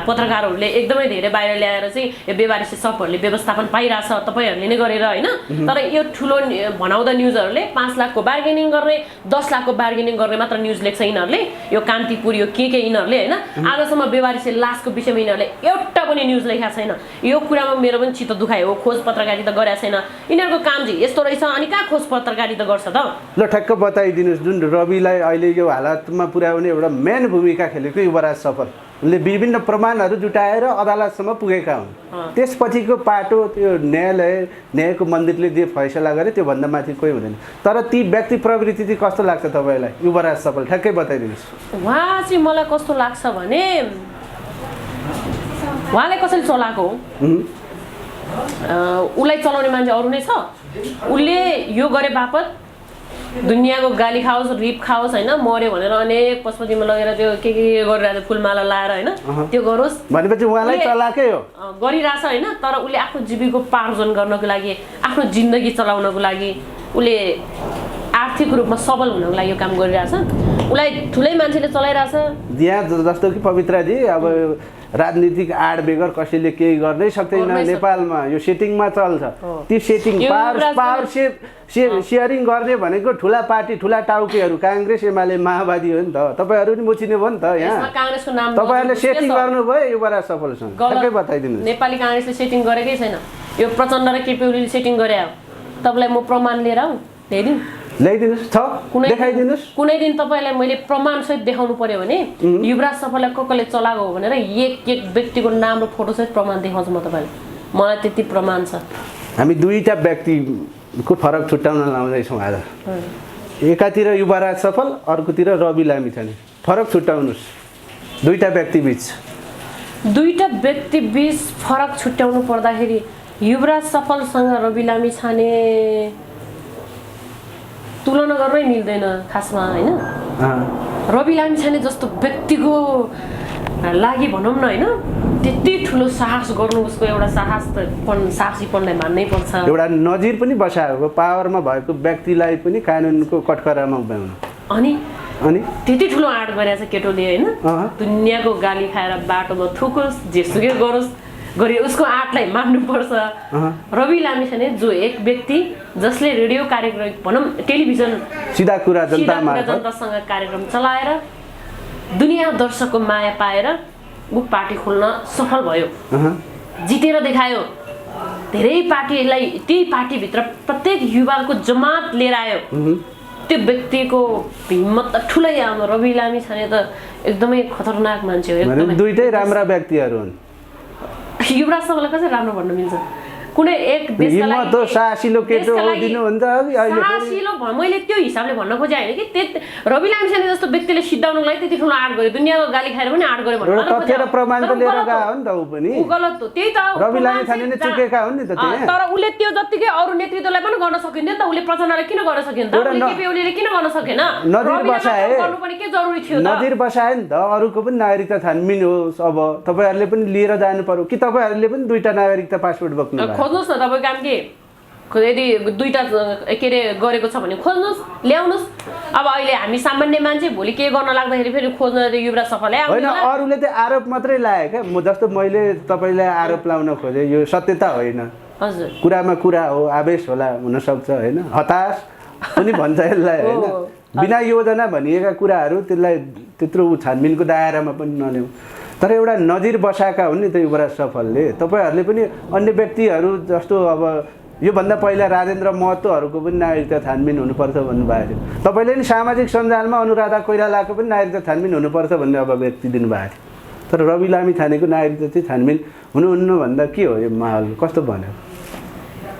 पत्रकारहरूले एकदमै धेरै बाहिर ल्याएर चाहिँ यो बेवारिसी सबहरूले व्यवस्थापन पाइरहेछ तपाईँहरूले नै गरेर होइन तर यो ठुलो भनाउँदा न्युजहरूले 5 लाखको बार्गेनिङ गर्ने 10 लाखको बार्गेनिङ गर्ने मात्र न्युज लेख्छ यिनीहरूले यो कान्तिपुर यो के यिनीहरूले होइन आजसम्म बेवारिसी लासको विषयमा यिनीहरूले एउटा पनि न्युज लेखेको छैन यो कुरामा मेरो पनि चित्त दुखायो हो खोज पत्रकारिता गरेको छैन यिनीहरूको काम चाहिँ यस्तो रहेछ अनि कहाँ खोज पत्रकारिता गर्छ त ल ठ्याक्क बताइदिनुहोस् जुन रविलाई अहिले यो हालतमा पुर्याउने एउटा मेन भूमिका खेलेको युवराज सफल उनले विभिन्न प्रमाणहरू जुटाएर अदालतसम्म पुगेका हुन् त्यसपछिको पाटो त्यो न्यायको मन्दिरले जे फैसला गरे त्योभन्दा माथि कोही हुँदैन तर ती व्यक्ति प्रवृत्ति चाहिँ कस्तो लाग्छ तपाईँलाई युवराज सफल ठ्याक्कै बताइदिनुहोस् उहाँ चाहिँ मलाई कस्तो लाग्छ भने उहाँलाई कसरी चलाएको हो उसलाई चलाउने मान्छे अरू नै छ उसले यो गरे बापत दुनियाँको गाली खाओस् रिप खाओस् होइन मर्यो भनेर अनेक पशुपतिमा लगेर त्यो के गरिरहेको फुलमाला लाएर होइन त्यो गरोस् भनेपछि उहाँलाई चलाकै हो गरिरहेछ होइन तर उसले आफ्नो जीविकोपार्जन गर्नको लागि आफ्नो जिन्दगी चलाउनको लागि उसले आर्थिक रूपमा सबल हुनको लागि यो काम गरिरहेछ उसलाई ठुलै मान्छेले चलाइरहेछ यहाँ जस्तो कि पवित्राजी अब राजनीतिक आड बेगर कसैले केही गर्नै सक्दैन नेपालमा यो सेटिङमा चल्छ ती सेटिङ पावर सेयरिङ गर्ने भनेको ठुला पार्टी ठुला टाउकेहरू काङ्ग्रेस एमाले माओवादी हो नि त तपाईँहरू पनि मुचिने भयो नि त यहाँ काङ्ग्रेसको नाम तपाईँहरूले सेटिङ गर्नुभयो युवराज सफलसँग ठ्याक्कै बताइदिनु नेपाली काङ्ग्रेसले सेटिङ गरेकै छैन यो प्रचण्ड र केपी ओलीले सेटिङ गरे हो तपाईँलाई म प्रमाण लिएर आउँ ल्याइदिनुहोस् देखाइदिनुहोस् कुनै दिन तपाईँलाई मैले प्रमाणसहित देखाउनु पर्यो भने युवराज सफललाई कसले चलाएको हो भनेर एक व्यक्तिको नाम र फोटोसहित प्रमाण देखाउँछु म तपाईँलाई मलाई त्यति प्रमाण छ हामी दुईटा व्यक्तिको फरक छुट्याउन लाउँदैछौँ आज एकातिर युवराज सफल अर्कोतिर रवि लामिछाने फरक छुट्याउनुहोस् दुईटा व्यक्ति बीच फरक छुट्याउनु पर्दाखेरि युवराज सफलसँग रवि लामिछाने तुलना गर्नै मिल्दैन खासमा होइन रवि लामिछाने जस्तो व्यक्तिको लागि भनौँ न होइन त्यति ठुलो साहस गर्नु उसको एउटा साहसीपनलाई मान्नै पर्छ एउटा नजिर पनि बसाएको पावरमा भएको व्यक्तिलाई पनि कानुनको कटकरामा उभ्याउनु अनि त्यति ठुलो आँट गरेछ केटोले होइन दुनियाँको गाली खाएर बाटोमा थुकोस् जेसुकै गरोस् गरी उसको आँटलाई मान्नुपर्छ रवि लामिछाने जो एक व्यक्ति जसले रेडियो कार्यक्रम भनौँ टेलिभिजन सिधा कुरा जनतासँग कार्यक्रम चलाएर दुनियाँ दर्शकको माया पाएर ऊ पार्टी खोल्न सफल भयो जितेर देखायो धेरै पार्टीलाई त्यही पार्टीभित्र प्रत्येक युवाको जमात लिएर आयो त्यो व्यक्तिको हिम्मत त ठुलै आउनु रवि लामिछाने त एकदमै खतरनाक मान्छे हो दुईटै राम्रा व्यक्तिहरू हुन् युवराज सफललाई कसरी राम्रो भन्न मिल्छ कुनै एक देशका लागि साहसिलो केटो हो दिनुहुन्छ साहसिलो मैले त्यो हिसाबले भन्न खोजे हैन कि रवि लामिछाने जस्तो व्यक्तिले सिद्धाउनको लागि त्यति ठुलो आँट गर्यो दुनियाँको गाली खाएर पनि आँट गर्यो भन्नु तथ्य र प्रमाण त लिएर गयो हो नि त ऊ पनि ऊ गलत हो त्यही त रवि लामिछाने नै चुकेका हुन् नि त त्यहाँ तर उले त्यो जतिकै अरु नेतृत्वलाई पनि गर्न सकिन्थ्यो नि त उले प्रचण्डलाई किन गर्न सकेन त उले केपी ओलीले किन गर्न सकेन नजिर बसाए गर्नु पनि के जरुरी थियो त नजिर बसाए नि त अरूको पनि नागरिकता छानबिन होस् अब तपाईहरुले पनि लिएर जानु पर्यो कि तपाईहरुले पनि दुईटा नागरिकता पासपोर्ट बोक्नु खोज्नुस् न तपाईको काम के यदि दुईटा के रे गरेको छ भने खोज्नुस् ल्याउनुस् अब अहिले हामी सामान्य मान्छे भोलि के गर्न लाग्दाखेरि फेरि खोज्न युवराज सफलले हैन अरूले त आरोप मात्रै लाए के म जस्तो मैले तपाईलाई आरोप लाउन खोजे यो सत्यता होइन हजुर कुरामा कुरा हो आवेश होला हुन सक्छ हैन हताश पनि भन्छ यसलाई हैन बिना योजना भनिएका कुराहरू त्यसलाई त्यत्रो छानबिनको दायरामा पनि नल्याउ तर एउटा नजिर बसाएका हुन् नि त युवराज सफलले तपाईहरुले पनि अन्य व्यक्तिहरू जस्तो अब यो भन्दा पहिला राजेन्द्र महतोहरुको पनि नागरिकता छानबिन हुनुपर्छ भन्नुभएको थियो तपाईले नि सामाजिक सञ्जालमा अनुराधा कोइरालाको पनि नागरिकता छानबिन हुनुपर्छ भन्ने अभिव्यक्ति दिनुभएको थियो तर रवि लामिछानेको नागरिकता चाहिँ छानबिन हुनुहुन्न भन्दा के हो यो माहौल कस्तो भन्यो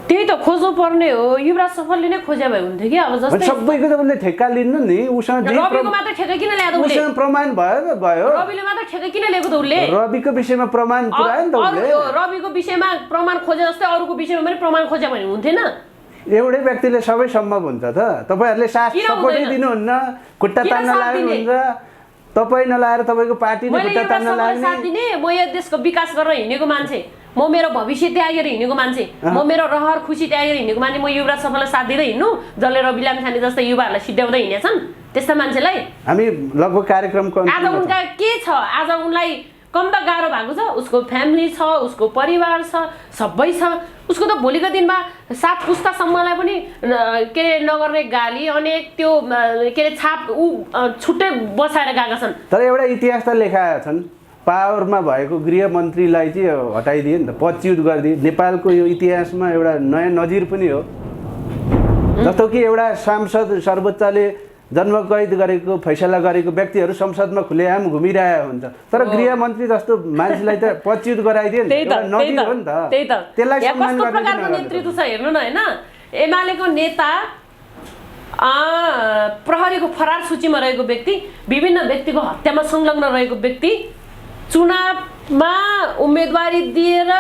त्यही त खोज्नु पर्ने हो युवराज सफलले नै खोजे भए हुन्थ्यो कि अब जस्तै सबैको त उनले ठेक्का लिन्न नि उसँग रविको मात्र ठेक्का किन ल्यायो त उले उसँग प्रमाण भयो रविले मात्र ठेक्का किन ल्याएको त उले रविको विषयमा प्रमाण पुरायो नि त उले रविको विषयमा प्रमाण खोजे जस्तै अरूको विषयमा पनि प्रमाण खोजे भने हुन्थेन एउटै व्यक्तिले सबै सम्भव हुन्छ त तपाईहरुले साथ सपोर्टै दिनुहुन्न खुट्टा तान्न लाग्नुहुन्छ तपाई नलाएर तपाईको पार्टीले खुट्टा तान्न लाग्ने साथ दिने म यो देशको विकास गरेर हिँडेको मान्छे म मेरो भविष्य त्यागेर हिँडेको मान्छे म मेरो रहर खुसी त्यागेर हिँडेको मान्छे म युवराज सफललाई साथ दिँदै हिँड्नु जसले रवि लामिछाने जस्तै युवाहरूलाई सिद्ध्याउँदै हिँडेछन् त्यस्ता मान्छेलाई हामी लगभग कार्यक्रमको आज उनका के छ, आज उनलाई कम त गाह्रो भएको छ, उसको फ्यामिली छ, उसको परिवार छ, सबै छ, उसको त भोलिको दिनमा 7 पुस्तासम्मलाई पनि के अरे नगर्ने गाली अनेक त्यो के अरे छाप छुट्टै बसाएर गएका छन्। तर एउटा इतिहास त लेखाएका छन्, पावरमा भएको गृहमन्त्रीलाई चाहिँ हटाइदिए नि त, पदच्युत गरिदिए। नेपालको यो इतिहासमा एउटा नयाँ नजिर पनि हो। जस्तो कि एउटा सांसद सर्वोच्चले जन्मकैद गरेको फैसला गरेको व्यक्तिहरू संसदमा खुलेआम घुमिरहेको हुन्छ, तर गृहमन्त्री जस्तो मान्छेलाई त पदच्युत गराइदिए नि, नजिर हो नि त। त्यही त त्यसलाई सम्मान कस्तो प्रकारको नेतृत्व छ हेर्नु न हैन। एमालेको नेता प्रहरीको फरार सूचीमा रहेको व्यक्ति, विभिन्न व्यक्तिको हत्यामा संलग्न रहेको व्यक्ति, चुनावमा उम्मेदवारी दिएर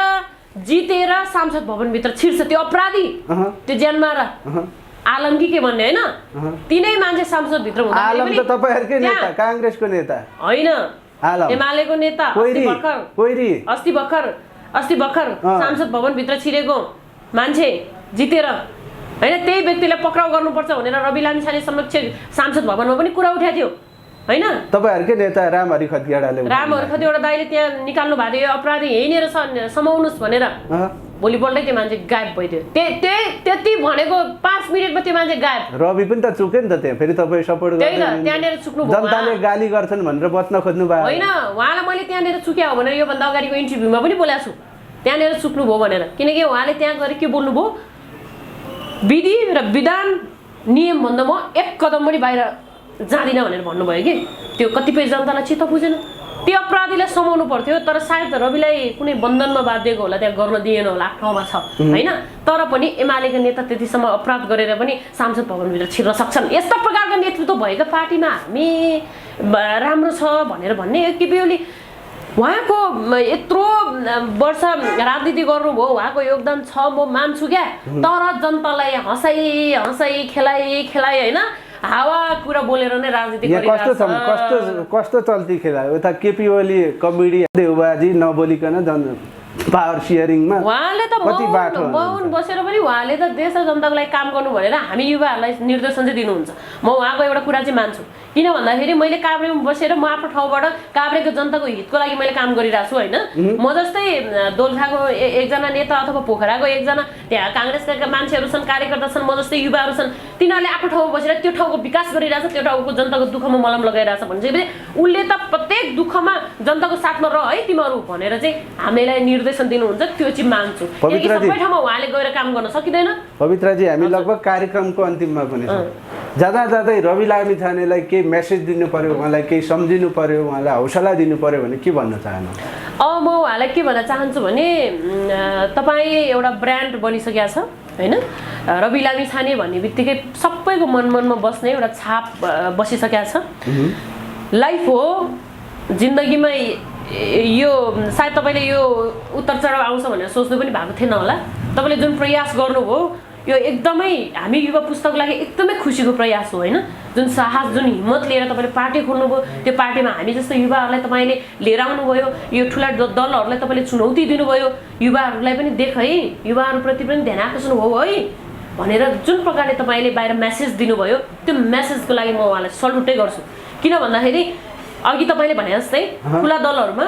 जितेर सांसद भवनभित्र छिर्छ त्यो अपराधी, त्यो ज्यानमारा आलम के भन्ने हैन, तिनै मान्छे सांसद भित्र हुँदा आलम त तपाईहरुकै नेता, कांग्रेसको नेता हैन, आलम एमालेको नेता। अस्ति भर्खर सांसद भवन भित्र छिरेको मान्छे जितेर हैन, त्यही व्यक्तिलाई पक्राउ गर्नुपर्छ भनेर रवि लामिछाने समक्ष सांसद भवनमा पनि कुरा उठाएको थियो हैन। तपाईहरुकै नेता रामहरि खतिवडाले दाइले त्यहाँ निकाल्नु भएको थियो, अपराधी यहीँनिर समाउनुस् भनेर। भोलिपल्टै त्यो मान्छे गायब भइदियो। त्यति भनेको 5 मिनेटमा त्यो मान्छे गायब। रवि पनि त चुक्यो नि त त्यहाँ, फेरि तपाईँ सपोर्ट गर्दै त्यहाँनिर चुक्नु भयो, जनताले गाली गर्छन् भनेर बच्न खोज्नु भयो होइन। उहाँलाई मैले त्यहाँनिर चुक्या हो भनेर योभन्दा अगाडिको इन्टरभ्यूमा पनि बोलेको छु, त्यहाँनिर चुक्नु भयो भनेर। किनकि उहाँले त्यहाँ गएर के बोल्नुभयो, विधि र विधान नियमभन्दा म 1 कदम पनि बाहिर जाँदिनँ भनेर भन्नुभयो कि त्यो कतिपय जनतालाई चित्त बुझेन। त्यो अपराधीलाई समाउनु पर्थ्यो, तर सायद रविलाई कुनै बन्धनमा बाँधिएको होला, त्यहाँ गर्न दिएन होला, ठाउँमा छ हैन। तर पनि एमालेका नेता त्यतिसम्म अपराध गरेर पनि सांसद भवनभित्र छिर्न सक्छन्। यस्ता प्रकारका नेतृत्व भएका पार्टीमा हामी राम्रो छ भनेर भन्ने केपी उहाँको यत्रो वर्ष राजनीति गर्नुभयो, उहाँको योगदान छ म मान्छु क्या, तर जनतालाई हँसाई खेलाइ हैन हावा कुरा बोलेर नै राजनीति गरिरहेको छ। कस्तो चल्ती खेलायो उता केपी ओली कमेडी देउबाजी नबोलिकन पावर सेयरिङमा उहाँले त मौन बसेर पनि उहाँले त देश र जनताको लागि काम गर्नु भनेर हामी युवाहरूलाई निर्देशन चाहिँ दिनुहुन्छ। म उहाँको एउटा कुरा चाहिँ मान्छु, किन भन्दाखेरि मैले काभ्रेमा बसेर म आफ्नो ठाउँबाट काभ्रेको जनताको हितको लागि मैले काम गरिरहेको छु हैन। म जस्तै दोलखाको एकजना नेता अथवा पोखराको एकजना त्यहाँ कांग्रेसका मान्छेहरू छन्, कार्यकर्ता छन्, म जस्तै युवाहरू छन्, तिनीहरूले आफ्नो ठाउँमा बसेर त्यो ठाउँको विकास गरिरहेछ, त्यो ठाउँको जनताको दुःखमा मलम लगाइरहेछ भनेपछि उसले त प्रत्येक दुःखमा जनताको साथमा रह है तिमीहरू भनेर चाहिँ हामीलाई निर्देशन दिनुहुन्छ, त्यो चाहिँ मान्छु। किनकि सबै ठाउँमा उहाँले गएर काम गर्न सकिँदैन। पवित्राजी, हामी लगभग कार्यक्रमको अन्तिममा पनि जाँदै रवि लामिछानेलाई केही मेसेज दिनु पर्यो, उहाँलाई केही सम्झिनु पर्यो, उहाँलाई हौसला दिनु पर्यो भने के भन्न चाहनु? म उहाँलाई के भन्न चाहन्छु भने तपाईँ एउटा ब्रान्ड बनिसकेको छ हैन। रवि लामिछाने भन्ने बित्तिकै सबैको मनमा बस्ने एउटा छाप बसिसकेको छ। लाइफ हो, जिन्दगीमा यो सायद तपाईँले यो उतार चढाव आउँछ भनेर सोच्नु पनि भएको थिएन होला। तपाईँले जुन प्रयास गर्नुभयो यो एकदमै हामी युवा पुस्ताको लागि एकदमै खुसीको प्रयास हो हैन। जुन साहस, जुन हिम्मत लिएर तपाईँले पार्टी खोल्नुभयो, त्यो पार्टीमा हामी जस्तो युवाहरूलाई तपाईँले लिएर आउनुभयो, यो ठुला दलहरूलाई तपाईँले चुनौती दिनुभयो, युवाहरूलाई पनि देख है, युवाहरूप्रति पनि ध्यान आकर्षण भयो है भनेर जुन प्रकारले तपाईँले बाहिर मेसेज दिनुभयो, त्यो मेसेजको लागि म उहाँलाई सल्युटै गर्छु। किन भन्दाखेरि अघि तपाईँले भने जस्तै ठुला दलहरूमा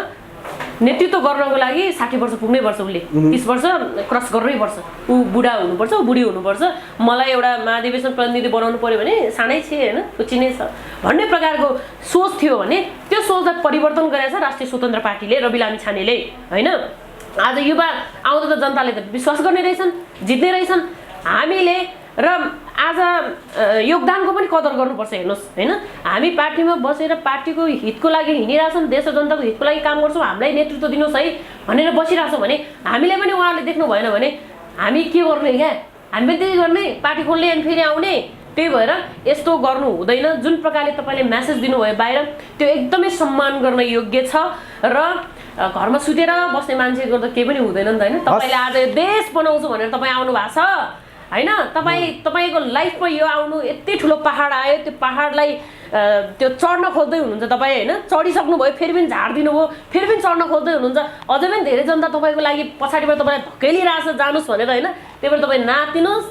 नेतृत्व गर्नको लागि 60 वर्ष पुग्नै पर्छ, उसले 30 वर्ष क्रस गर्नै पर्छ, ऊ बुढा हुनुपर्छ, ऊ बुढी हुनुपर्छ, मलाई एउटा महाधिवेशन प्रतिनिधि बनाउनु पर्यो भने सानै छ हैन, सोची नै छ भन्ने प्रकारको सोच थियो भने त्यो सोचलाई परिवर्तन गरेछ राष्ट्रिय स्वतन्त्र पार्टीले, रवि लामिछानेले हैन। आज युवा आउँदो त जनताले त विश्वास गर्ने रहेछन्, जित्ने रहेछन्। हामीले र आज योगदानको पनि कदर गर्नुपर्छ हेर्नुहोस् हैन। हामी पार्टीमा बसेर पार्टीको हितको लागि हिँडिरहेछौँ, देश र जनताको हितको लागि काम गर्छौँ, हामीलाई नेतृत्व दिनुहोस् है भनेर बसिरहेछौँ भने हामीले पनि उहाँहरूले देख्नु भएन भने हामी के गर्ने क्या, हामी पनि त्यही गर्ने, पार्टी खोल्ने अनि फेरि आउने। त्यही भएर यस्तो गर्नु हुँदैन। जुन प्रकारले तपाईँले मेसेज दिनुभयो बाहिर, त्यो एकदमै सम्मान गर्न योग्य छ र घरमा सुतेर बस्ने मान्छेको त केही पनि हुँदैन नि त हैन। तपाईँले आज देश बनाउँछु भनेर तपाईँ आउनु भएको छ हैन। तपाईँको लाइफमा यो आउनु यति ठुलो पहाड आयो, त्यो पहाडलाई त्यो चढ्न खोज्दै हुनुहुन्छ तपाईँ हैन। चढिसक्नु भयो, फेरि पनि झार्दिनु भयो, फेरि पनि चढ्न खोज्दै हुनुहुन्छ। अझै पनि धेरै जनता तपाईँको लागि पछाडिबाट तपाईँलाई धकेलिरहेछ जानुस् भनेर हैन। त्यही भएर तपाईँ नातिनुहोस्,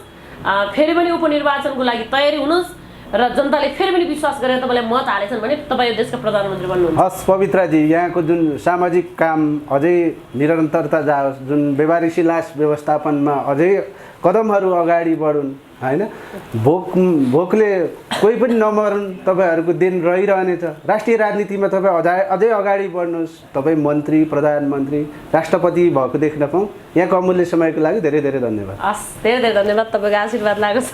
फेरि पनि उपनिर्वाचनको लागि तयारी हुनुहोस् र जनताले फेरि पनि विश्वास गरेर तपाईँलाई मत हालेछन् भने तपाईँ यो देशका प्रधानमन्त्री बन्नुहुन्छ। हस् पवित्राजी, यहाँको जुन सामाजिक काम अझै निरन्तरता जाओस्, जुन व्यवहारिक व्यवस्थापनमा अझै कदमहरू अगाडि बढुन् होइन, भोकले कोही पनि नमरुन्, तपाईँहरूको दिन रहिरहनेछ। राष्ट्रिय राजनीतिमा तपाईँ अझै अगाडि बढ्नुहोस्, तपाईँ मन्त्री, प्रधानमन्त्री, राष्ट्रपति भएको देख्न पाऊँ। यहाँको अमूल्य समयको लागि धेरै धेरै धन्यवाद। हस्, धेरै धेरै धन्यवाद, तपाईँको आशीर्वाद लागोस्।